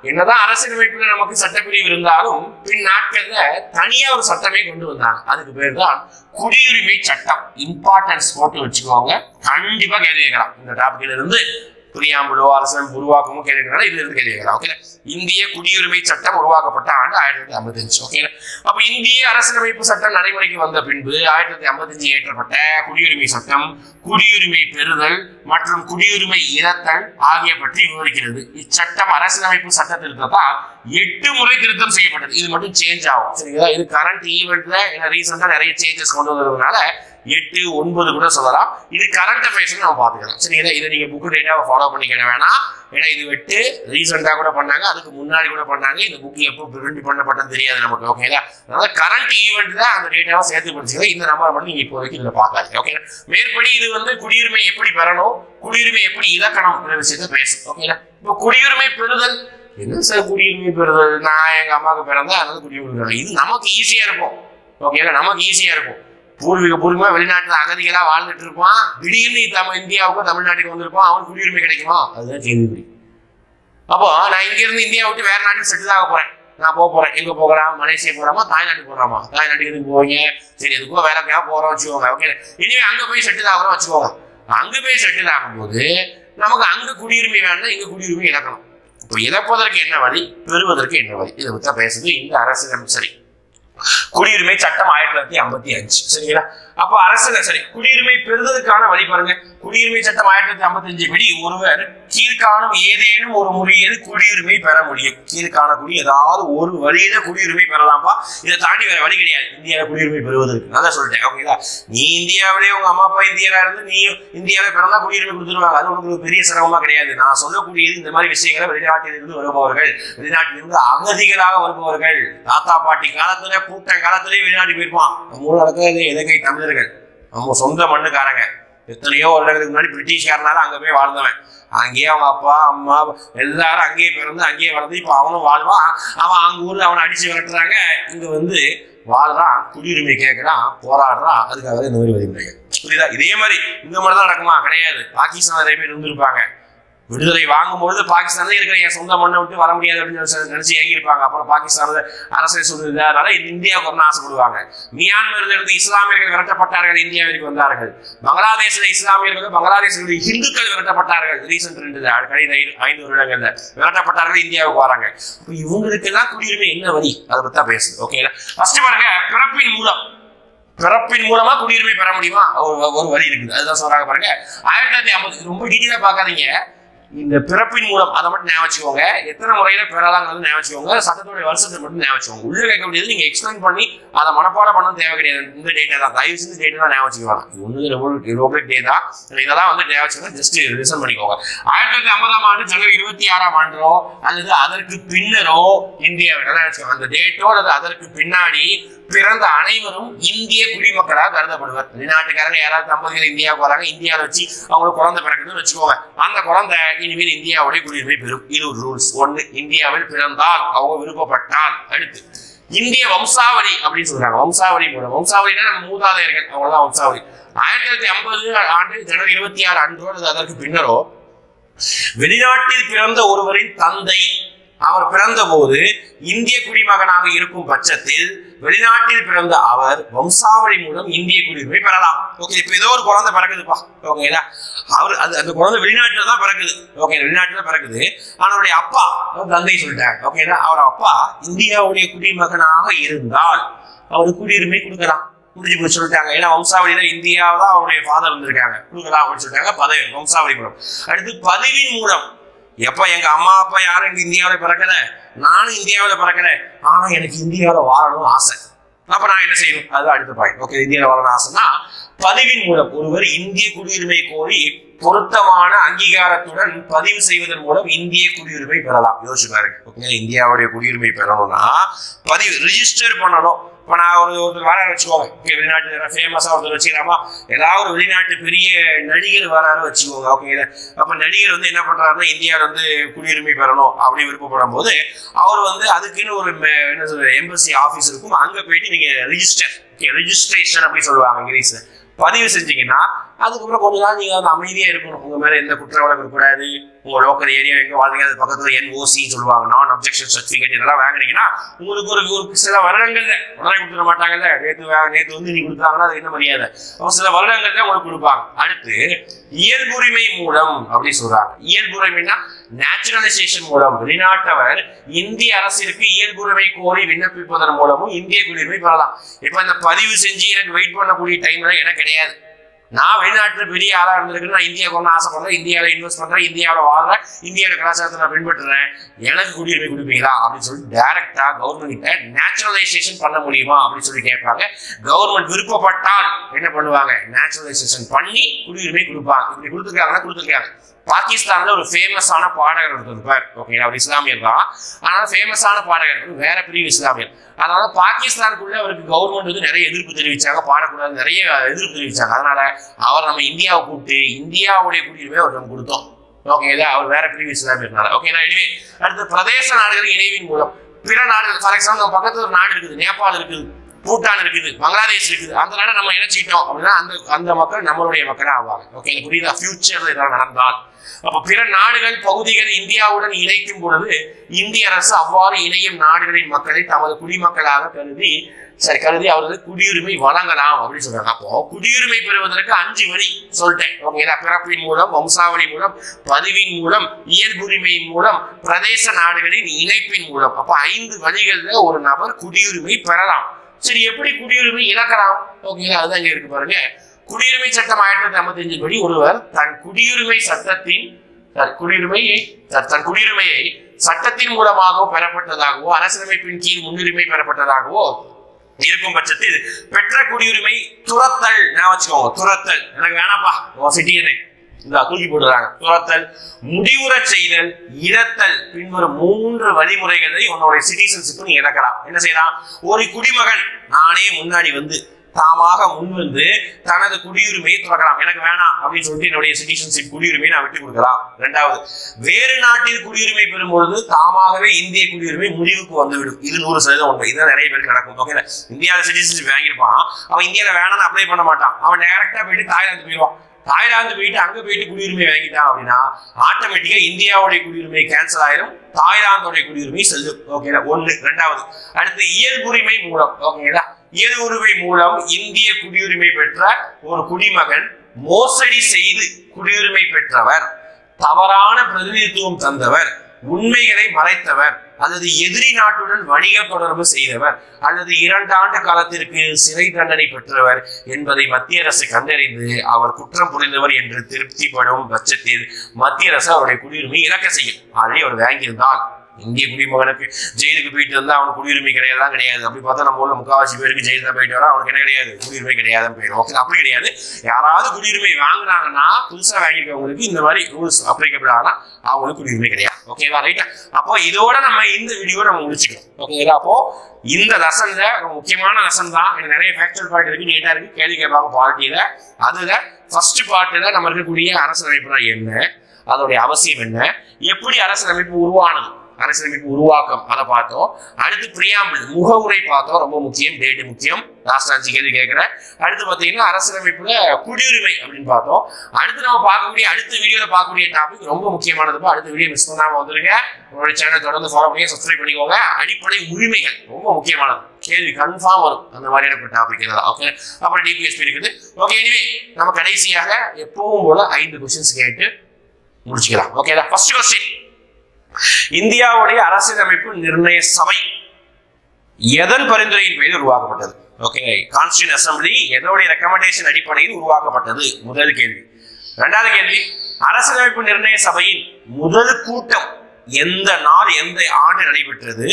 என்னதான் அரசியலமைப்புல நமக்கு சட்டப்பிரிவு இருந்தாலும் பின் நாட்கள்ல தனியா ஒரு சட்டமே கொண்டு வந்தாங்க. அதுக்கு பேர் தான் குடியுரிமை சட்டம். இம்பார்ட்டன்ஸ் போட்டு வச்சுக்கோங்க, கண்டிப்பா கேள்வி கேட்கலாம். இந்த டாபிக்ல இருந்து பிரியாம்புலோ அரசமைப்பு உருவாக்கமும் கேட்கறதுனால இதுல இருந்து கேள்வி கேட்கலாம். ஓகே, இந்திய குடியுரிமை சட்டம் உருவாக்கப்பட்ட ஆண்டு 1955. ஓகே, அப்ப இந்திய அரசியலமைப்பு சட்டம் நடைமுறைக்கு வந்த பின்பு 1955 ஏற்றப்பட்ட குடியுரிமை சட்டம் குடியுரிமை பெறுதல் மற்றும் குடியுரிமை இழத்தல் ஆகிய பற்றி விவரிக்கிறது. இச்சட்டம் அரசியலமைப்பு சட்ட திருத்தத்தால் 8 முறை திருத்தம் செய்யப்பட்டது. இது மட்டும் சேஞ்ச் ஆகும். சரிங்களா? இது கரண்ட் ஈவெண்ட்ல ரீசெண்டா நிறைய சேஞ்சஸ் கொண்டு வந்ததுனால 8, 9 கூட சொல்லலாம். இது கரண்ட் அஃபேர்ஸ் நம்ம பாத்துக்கலாம். சரிங்களா? இதை நீங்க புக் டேட்டாவை ஃபாலோ பண்ணிக்க வேணாம். ஏன்னா இது விட்டு ரீசெண்டா கூட பண்ணாங்க, அதுக்கு முன்னாடி கூட பண்ணாங்க. இந்த புக் எப்போ பிரிண்ட் பண்ணப்பட்டது தெரியாது நமக்கு. ஓகேங்களா? அதனால கரண்ட் ஈவெண்ட்ல அந்த டேட்டாவை சேர்த்து படிச்சுக்கலாம். இந்த நம்பரை மட்டும் நீங்க இப்போதைக்கு இதுல பாக்காது. ஓகே, மேற்படி இது வந்து குடியுரிமை எப்படி பெறணும், குடியுரிமை எப்படி இழக்கணும் விஷயத்த பேசும். ஓகேங்களா? இப்போ குடியுரிமை பெறுதல் என்ன சார்? குடியுரிமை பெறுதல் நான் எங்க அம்மாவுக்கு பிறந்தா அதனால குடியுரிமை, இது நமக்கு ஈஸியா இருக்கும். ஓகேங்களா? நமக்கு ஈஸியா இருக்கும். பூர்வீகமா வெளிநாட்டுல அகதிகளா வாழ்ந்துட்டு இருப்பான், திடீர்னு இந்தியாவுக்கும் தமிழ்நாட்டுக்கு வந்திருப்பான், அவனுக்கு குடியுரிமை கிடைக்குமா? அதுதான் கேள்வி. அப்போ நான் இங்க இருந்து இந்தியா விட்டு வேற நாட்டுக்கு செட்டில் ஆக போறேன். நான் போறேன். எங்க போகலாம்? மலேசியா போறாமா, தாய்நாட்டுக்கு போறாமா? தாய்நாட்டுக்கு எதுக்கு போவீங்க? சரி, எதுக்கோ வேலைக்காக போறோம் வச்சுக்கோங்க. ஓகே, இனிமே அங்க போய் செட்டில் ஆகிறோம் வச்சுக்கோங்க. அங்க போய் செட்டில் ஆகும்போது நமக்கு அங்க குடியுரிமை வேணும்னா இங்க குடியுரிமை இழக்கணும். இப்போ இழப்பதற்கு என்ன வழி, பெறுவதற்கு என்ன வழி, இதை பத்தி பேசுது இந்த அரசியலமைப்பு. சரி, குடியுரிமை சட்டம் 1955. சரிங்களா? அப்ப குடியுரிமை பெறுவதற்கான வழி பாருங்க. குடியுரிமை சட்டம் 1955 படி ஒருவர் கீழ்காணும் ஏதேனும் ஒரு முறையில் குடியுரிமை பெற முடியும். கீழ்காணக்கூடிய ஏதாவது ஒரு வழியில குடியுரிமை பெறலாம்ப்பா. இதை தாண்டி வேற வழி கிடையாது இந்தியாவில குடியுரிமை பெறுவதற்கு. நான் தான் சொல்லிட்டேன். ஓகேங்களா? நீ இந்தியாவிலேயே உங்க அம்மா அப்பா இந்தியரா இருந்து நீ இந்தியாவில பிறந்தா குடியுரிமை கொடுத்துருவாங்க. அது உங்களுக்கு பெரிய சிரமமா கிடையாது. நான் சொல்லக்கூடியது இந்த மாதிரி விஷயங்களை வெளிநாட்டிலிருந்து வருபவர்கள், வெளிநாட்டிலிருந்து அகதிகளாக வருபவர்கள், தாத்தா பாட்டி காலத்துல கூட்ட காலத்திலேயே வெளிநாட்டுக்கு போயிருப்பான். நம்ம நடக்கிறது இலங்கை தமிழர்கள், நம்ம சொந்த மண்ணுக்காரங்க. எத்தனையோ வருடங்களுக்கு முன்னாடி பிரிட்டிஷ்காரனால அங்க போய் வாழ்ந்தவன். அங்கேயே அவங்க அப்பா அம்மா எல்லாரும் அங்கேயே பிறந்து அங்கேயே வளர்ந்து இப்ப அவனும் வாழ்வான். அவன் அங்க ஊர்ல அவனை அடிச்சு விரட்டுறாங்க, இங்க வந்து வாழ்றான், குடியுரிமை கேட்கறான், போராடுறான். அதுக்காக இந்த மாதிரி வழிமுறைகள். புரியுதா? இதே மாதிரி இந்த மாதிரி தான் நடக்குமா? கிடையாது. பாகிஸ்தான் நிறைய பேர் இருந்திருப்பாங்க. விடுதலை வாங்கும்போது பாகிஸ்தான்ல இருக்கிற என் சொந்த மண்ணை விட்டு வர முடியாது அப்படின்னு நினைச்சு ஏங்கிருப்பாங்க. அப்புறம் பாகிஸ்தான்ல அரசியல் சூழ்நிலை இந்தியாவுக்கு வரணும் ஆசைப்படுவாங்க. மியான்மர்ல இருந்து இஸ்லாமியர்கள் விரட்டப்பட்டார்கள், இந்தியாவிற்கு வந்தார்கள். பங்களாதேஷ்ல இஸ்லாமியர்கள், பங்களாதேஷ்ல இந்துக்கள் விரட்டப்பட்டார்கள். ரீசெண்ட் 5 வருடங்கள்ல விரட்டப்பட்டார்கள், இந்தியாவுக்கு வராங்க. இவங்களுக்கு எல்லாம் குடியுரிமை என்ன வழி, அதை பத்தி தான் பேசுது. ஓகேங்களா? ஃபர்ஸ்ட் பாருங்க, பிறப்பின் மூலமா குடியுரிமை பெற முடியுமா? ஒரு வழி இருக்குது. அதுதான் சொல்றாங்க பாருங்க. 1950 ரொம்ப டீட்டெயிலா பார்க்காதீங்க. இந்த பிறப்பின் மூலம் அதை மட்டும் ஞாபகம் வச்சுக்கோங்க. எத்தனை முறையில பெறலாங்கிறது ஞாபகம் வச்சுக்கோங்க. சட்டத்தோட வருஷத்தை மட்டும் ஞாபகம் வச்சுக்கோங்க. உள்ள கேட்க முடியாது, நீங்க எக்ஸ்பிளைன் பண்ணி அதை மனப்பாடம் பண்ண தேவை கிடையாது. இந்த டேட்டா தான் தயவு செஞ்சு டேட்டா தான் ஞாபகம் வச்சுக்குவாங்க. இது ஒன்று ரிபப்ளிக் டே தான். இதெல்லாம் வந்து ஞாபகம் வச்சுக்கோங்க. ஜஸ்ட் ரிசன் பண்ணிக்கோங்க. 1950ஆம் ஆண்டு ஜனவரி 26ஆம் ஆண்டோ அல்லது அதற்கு பின்னரோ இந்தியாவில் அந்த டேட்டோ அல்லது அதற்கு பின்னாடி பிறந்த அனைவரும் இந்திய குடிமக்களாக கருதப்படுவர். வெளிநாட்டுக்காரங்க யாராவது தம்பதிகள் இந்தியாவுக்கு வராங்க, இந்தியாவில் வச்சு அவங்களுக்கு குழந்தை பிறக்குதுன்னு வச்சுக்கோங்க. அந்த குழந்தை இனிமேல் இந்தியாவுடைய குடியுரிமை பெறும். இது ஒரு ரூல்ஸ். 1, இந்தியாவில் பிறந்தால் அவங்க விருப்பப்பட்டால். அடுத்து இந்திய வம்சாவளி அப்படின்னு சொல்றாங்க. வம்சாவளி மூலம், வம்சாவளினா நம்ம மூதாதையர்கள், அவங்கதான் வம்சாவளி. 1950 ஆண்டு ஜனவரி 26 அன்றோ அல்லது அதற்கு பின்னரோ வெளிநாட்டில் பிறந்த ஒருவரின் தந்தை அவர் பிறந்த போது இந்திய குடிமகனாக இருக்கும் பட்சத்தில் வெளிநாட்டில் பிறந்த அவர் வம்சாவளி மூலம் இந்திய குடியுரிமை பெறலாம். ஓகே, இப்ப ஏதோ ஒரு குழந்தை பிறகுதுப்பா. ஓகேங்களா, அவர் அந்த குழந்தை வெளிநாட்டுல தான் பிறகுது. ஓகே, வெளிநாட்டுல பிறகுது. ஆனா அவருடைய அப்பா தந்தை சொல்லிட்டாங்க. ஓகேங்களா, அவர் அப்பா இந்தியாவுடைய குடிமகனாக இருந்தால் அவருக்கு குடியுரிமை கொடுக்கலாம். முடிஞ்சு போய் சொல்லிட்டாங்க. ஏன்னா வம்சாவளியில இந்தியாவில அவருடைய ஃபாதர் வந்திருக்காங்க, கொடுக்கலாம் அப்படின்னு சொல்லிட்டாங்க. பதவி வம்சாவளி மூலம். அடுத்து பதிவின் மூலம். எப்ப எங்க அம்மா அப்பா யாரும் இங்க இந்தியாவில பிறக்கல, நானும் இந்தியாவில பிறக்கல, ஆனா எனக்கு இந்தியாவில வாழணும் ஆசை. அப்ப நான் என்ன செய்யணும்? அதுதான் அடுத்த பாயிண்ட். ஓகே, இந்தியாவில வாழணும் ஆசைன்னா பதிவின் மூலம் ஒருவர் இந்திய குடியுரிமை கோரி பொருத்தமான அங்கீகாரத்துடன் பதிவு செய்வதன் மூலம் இந்திய குடியுரிமை பெறலாம். யோசிச்சு பாருங்க. ஓகே, இந்தியாவுடைய குடியுரிமை பெறணும்னா பதிவு ரிஜிஸ்டர் பண்ணணும். இப்போ நான் ஒருத்தர் வராரு வச்சுக்கோங்க, வெளிநாட்டு ஃபேமஸாக ஒருத்தர் வச்சுக்கலாமா, ஏதாவது ஒரு வெளிநாட்டு பெரிய நடிகர் வராரு வச்சுக்கோங்க. ஓகே, அப்போ நடிகர் வந்து என்ன பண்ணுறாருன்னா இந்தியாவில் வந்து குடியுரிமை பெறணும் அப்படின்னு விருப்பப்படும் போது அவர் அதுக்குன்னு ஒரு என்ன சொல்ற எம்பசி ஆஃபீஸ் இருக்கும். அங்கே போயிட்டு நீங்கள் ரிஜிஸ்ட்ரேஷன் அப்படின்னு சொல்லுவாங்க இங்கிலீஷில். பதிவு செஞ்சீங்கன்னா அதுக்கப்புறம் கொஞ்ச நாள் நீங்க அமைதியா இருக்கணும். உங்க மேல எந்த குற்ற வழக்கு இருக்கக்கூடாது. உங்க லோக்கல் ஏரியா எங்க வாழ்றீங்க அது பக்கத்துல NOC சொல்லுவாங்க, நான் அப்ஜெக்ஷன் சர்டிபிகேட், இதெல்லாம் வாங்கினீங்கன்னா உங்களுக்கு ஒரு சில வருடங்கள்ல உடனே கொடுத்துட மாட்டாங்கல்ல. நேற்று வந்து நீங்க கொடுத்தாங்கன்னா அது என்ன மரியாதை, சில வருடங்கள்ல உங்களுக்கு கொடுப்பாங்க. அடுத்து இயல்புரிமை மூலம் அப்படி சொல்றாங்க. இயல்புரிமைனா நேச்சுரலைசேஷன் மூலம் வெளிநாட்டவர் இந்திய அரசிற்கு இயல்புரிமை கோரி விண்ணப்பிப்பதன் மூலமும் இந்திய குடியுரிமை பெறலாம். இப்ப இந்த பதிவு செஞ்சு எனக்கு வெயிட் பண்ணக்கூடிய டைம்ல எனக்கு கிடையாது. நான் வெளிநாட்டுல பெரிய ஆளா இருந்திருக்கு, நான் இந்தியாவுக்கு ஒன்று ஆசைப்படுறேன், இந்தியாவில இன்வெஸ்ட் பண்றேன், இந்தியாவில வாழ்றேன், இந்தியாவோட கலாச்சாரத்தை நான் பின்பற்றுறேன், எனக்கு குடியுரிமை கொடுப்பீங்களா அப்படின்னு சொல்லி டைரக்டா கவர்மெண்ட் கிட்ட நேச்சுரலைசேஷன் பண்ண முடியுமா அப்படின்னு சொல்லி கேட்பாங்க. கவர்மெண்ட் விருப்பப்பட்டால் என்ன பண்ணுவாங்க, நேச்சுரலைசேஷன் பண்ணி குடியுரிமை கொடுப்பாங்க. இப்படி கொடுத்துருக்காங்கன்னா கொடுத்துருக்காங்க. பாகிஸ்தான்ல ஒரு ஃபேமஸான பாடகர் இருப்பார். ஓகேங்களா, அவர் இஸ்லாமியர் தான், ஆனால் ஃபேமஸான பாடகர், வேற பிரிவு இஸ்லாமியர். அதனால பாகிஸ்தானுக்குள்ள அவருக்கு கவர்மெண்ட் நிறைய எதிர்ப்பு தெரிவிச்சாங்க, பாடக்கூடாது நிறைய எதிர்ப்பு தெரிவிச்சாங்க. அதனால அவர் நம்ம இந்தியாவை கூப்பிட்டு இந்தியாவுடைய குடியுரிமை அவர் நம்ம கொடுத்தோம். ஓகேங்களா, அவர் வேற பிரிவு இஸ்லாமியர்னால. ஓகேங்களா, எனவே அடுத்த பிரதேச நாடுகள் இணைவின் மூலம் பிற நாடுகள், ஃபார் எக்ஸாம்பிள் நம்ம பக்கத்துல ஒரு நாடு இருக்குது, நேபாள் இருக்குது, பூட்டான் இருக்குது, பங்களாதேஷ் இருக்குது, அந்த நாடு நம்ம இணைச்சிட்டோம் அப்படின்னா அந்த மக்கள் நம்மளுடைய மக்களா ஆவாங்க. ஓகே, புரியுதா? ஃபியூச்சர்ல இதெல்லாம் நடந்தால் அப்ப பிற நாடுகள் பகுதிகள் இந்தியாவுடன் இணைக்கும் பொழுது இந்திய அரசு அவ்வாறு இணையும் நாடுகளின் மக்களை தமது குடிமக்களாக கருதி அவர்களுக்கு குடியுரிமை வழங்கலாம் அப்படின்னு சொல்றாங்க. அப்போ குடியுரிமை பெறுவதற்கு 5 வழி சொல்லிட்டேன். ஓகேங்களா, பிறப்பின் மூலம், வம்சாவளி மூலம், பதிவின் மூலம், இயல்புரிமையின் மூலம், பிரதேச நாடுகளின் இணைப்பின் மூலம். அப்ப 5 வழிகள்ல ஒரு நபர் குடியுரிமை பெறலாம். சரி, எப்படி குடியுரிமை இழக்கலாம்? ஓகேங்களா, அதுதான் இங்க இருக்கு பாருங்க. குடியுரிமை சட்டம் 1955 படி ஒருவர் தன் குடியுரிமையை சட்டத்தின் மூலமாக பெறப்பட்டதாகவோ அரசியலமைப்பின் கீழ் முன்னுரிமை பெறப்பட்டதாகவோ இருக்கும் பட்சத்தில் பெற்ற குடியுரிமை துரத்தல். நான் வச்சுக்கோங்க, துரத்தல் எனக்கு வேணாப்பா சிட்டியனே இந்த தூக்கி போடுறாங்க. துரத்தல், முடிவுற செய்தல், இழத்தல் பின்வரும் 3 வழிமுறைகளை உன்னுடைய சிட்டிசன்ஷிப் நீ இழக்கலாம். என்ன செய்யலாம்? ஒரு குடிமகன் நானே முன்னாடி தாமாக முன்வந்து தனது குடியுரிமையை துறக்கலாம். எனக்கு வேணாம் அப்படின்னு சொல்லிட்டு என்னுடைய சிட்டிசன்ஷிப் குடியுரிமையை நான் விட்டு கொடுக்கலாம். 2வது, வேறு நாட்டில் குடியுரிமை பெறும்பொழுது தாமாகவே இந்திய குடியுரிமை முடிவுக்கு வந்துவிடும். இது 100% உண்மை. இதுதான் நிறைய பேருக்கு நடக்கும். ஓகே, இந்தியாவில் சிட்டிசன்ஷிப் வாங்கியிருப்பான், அவன் இந்தியாவில் வேணாம்னு அப்ளை பண்ண மாட்டான். அவன் டைரக்டா போயிட்டு தாய்லாந்து போயிடுவான். தாய்லாந்து போயிட்டு அங்க போயிட்டு குடியுரிமை வாங்கிட்டான் அப்படின்னா ஆட்டோமேட்டிக்கா இந்தியாவுடைய குடியுரிமை கேன்சல் ஆயிரும், தாய்லாந்தோடைய குடியுரிமை செல்லும். ஓகேங்களா, 1. 2வது, அடுத்து இயல்புரிமை மூலம். ஓகேங்களா, இயல்புரிமை மூலம் இந்திய குடியுரிமை பெற்ற ஒரு குடிமகன் மோசடி செய்து குடியுரிமை பெற்றவர், தவறான பிரதிநிதித்துவம் தந்தவர், உண்மைகளை மறைத்தவர், அல்லது எதிரி நாட்டுடன் வணிக தொடர்பு செய்தவர், அல்லது 2 ஆண்டு காலத்திற்கு சிறை தண்டனை பெற்றவர் என்பதை மத்திய அரசு கண்டறிந்து அவர் குற்றம் புரிந்தவர் என்று திருப்திப்படும் பட்சத்தில் மத்திய அரசு அவருடைய குடியுரிமை இழக்க செய்யும். ஆல்ரெடி அவர் வாங்கியிருந்தால் இந்திய குடிமகனுக்கு ஜெயிலுக்கு போயிட்டு இருந்தா அவனுக்கு குடியுரிமை கிடையாதான் கிடையாது. அப்படி பார்த்தா நம்ம ஊர்ல 3/4 பேருக்கு ஜெயில தான் போயிட்டு வரா, அவனுக்கு என்ன கிடையாது, குடியுரிமை கிடையாதுன்னு போயிடும். ஓகே, அப்படி கிடையாது. யாராவது குடியுரிமை வாங்கினாங்கன்னா புதுசா வாங்கிக்கிறவங்களுக்கு இந்த மாதிரி ரூல்ஸ் அப்ளிகபிள் ஆனா அவங்களுக்கு குடியுரிமை கிடையாது. ஓகேவா, ரைட்டா? அப்போ இதோட நம்ம இந்த வீடியோ நம்ம முடிச்சுக்கணும். ஓகேங்களா, அப்போ இந்த லெசன்ல முக்கியமான லெசன் தான். எனக்கு நிறைய ஃபேக்சுவல் பார்ட் இருக்கு, நீட்டா இருக்கு, கேள்வி கேட்பாங்க பார்ட்டியில. அதுல ஃபர்ஸ்ட் பார்ட்ல நம்ம இருக்கக்கூடிய அரசியலமைப்புனா என்ன, அதோடைய அவசியம் என்ன, எப்படி அரசியலமைப்பு உருவானது, அரசியலமைப்பு உருவாக்கம் அதை பார்த்தோம். அடுத்து பிரியாம்பிள் முகவுரை பார்த்தோம், ரொம்ப முக்கியம், டேட் முக்கியம், லாஸ்ட் 5 கேள்வி கேட்கிறேன். அடுத்து பார்த்தீங்கன்னா அரசியலமைப்புல குடியுரிமை அப்படின்னு பார்த்தோம். அடுத்து நம்ம பார்க்கக்கூடிய அடுத்த வீடியோல பார்க்கக்கூடிய டாபிக் ரொம்ப முக்கியமானது. அடுத்த வீடியோ மிஸ் பண்ணாம வந்துருங்க. உங்களுடைய சேனல் தொடர்ந்து ஃபாலோ பண்ணி சப்ஸ்கிரைப் பண்ணிக்கோங்க. அடிப்படை உரிமைகள் ரொம்ப முக்கியமானது, கேள்வி கன்ஃபார்ம் வரும் அந்த மாதிரியான டாபிக் இதெல்லாம். ஓகே, அப்புறம் டிபிஎஸ்பி இருக்குது. ஓகே, எனிவே நம்ம கடைசியாக எப்பவும் போல 5 கொஸ்டின்ஸ் கேட்டு முடிச்சுக்கலாம். ஓகேடா. ஃபர்ஸ்ட் கொஸ்டின், இந்தியாவுடைய அரசியலமைப்பு நிர்ணய சபை எதன் பரிந்துரையின் பேரில் உருவாக்கப்பட்டது? ஓகே, கான்ஸ்டிடியூஷன் அசெம்பிளி எதோடைய ரெக்கமெண்டேஷன் அடிப்படையில் உருவாக்கப்பட்டது? முதல் கேள்வி. இரண்டாவது கேள்வி, அரசியலமைப்பு நிர்ணய சபையின் முதல் கூட்டம் எந்த நாள் எந்த ஆண்டு நடைபெற்றது?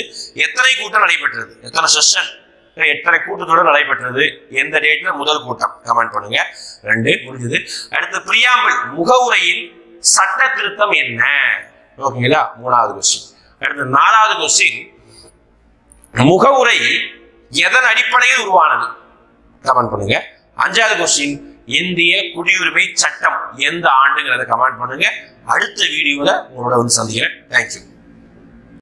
எத்தனை கூட்டம் நடைபெற்றது? எத்தனை செஷன், எத்தனை கூட்டத்தோடு நடைபெற்றது? எந்த டேட்ல முதல் கூட்டம்? கமெண்ட் பண்ணுங்க. 2 முடிஞ்சது. அடுத்து பிரியாம்பிள் முகவுரையில் சட்ட திருத்தம் என்ன? ஓகேங்களா, 3வது கொஸ்டின். அடுத்து 4வது கொஸ்டின், முகவுரை எதன் அடிப்படையில் உருவானது? கமெண்ட் பண்ணுங்க. 5வது கொஸ்டின், இந்திய குடியுரிமை சட்டம் எந்த ஆண்டுங்கிறத கமெண்ட் பண்ணுங்க. அடுத்த வீடியோல உங்களோட வந்து சந்திக்கிறேன். தேங்க்யூ.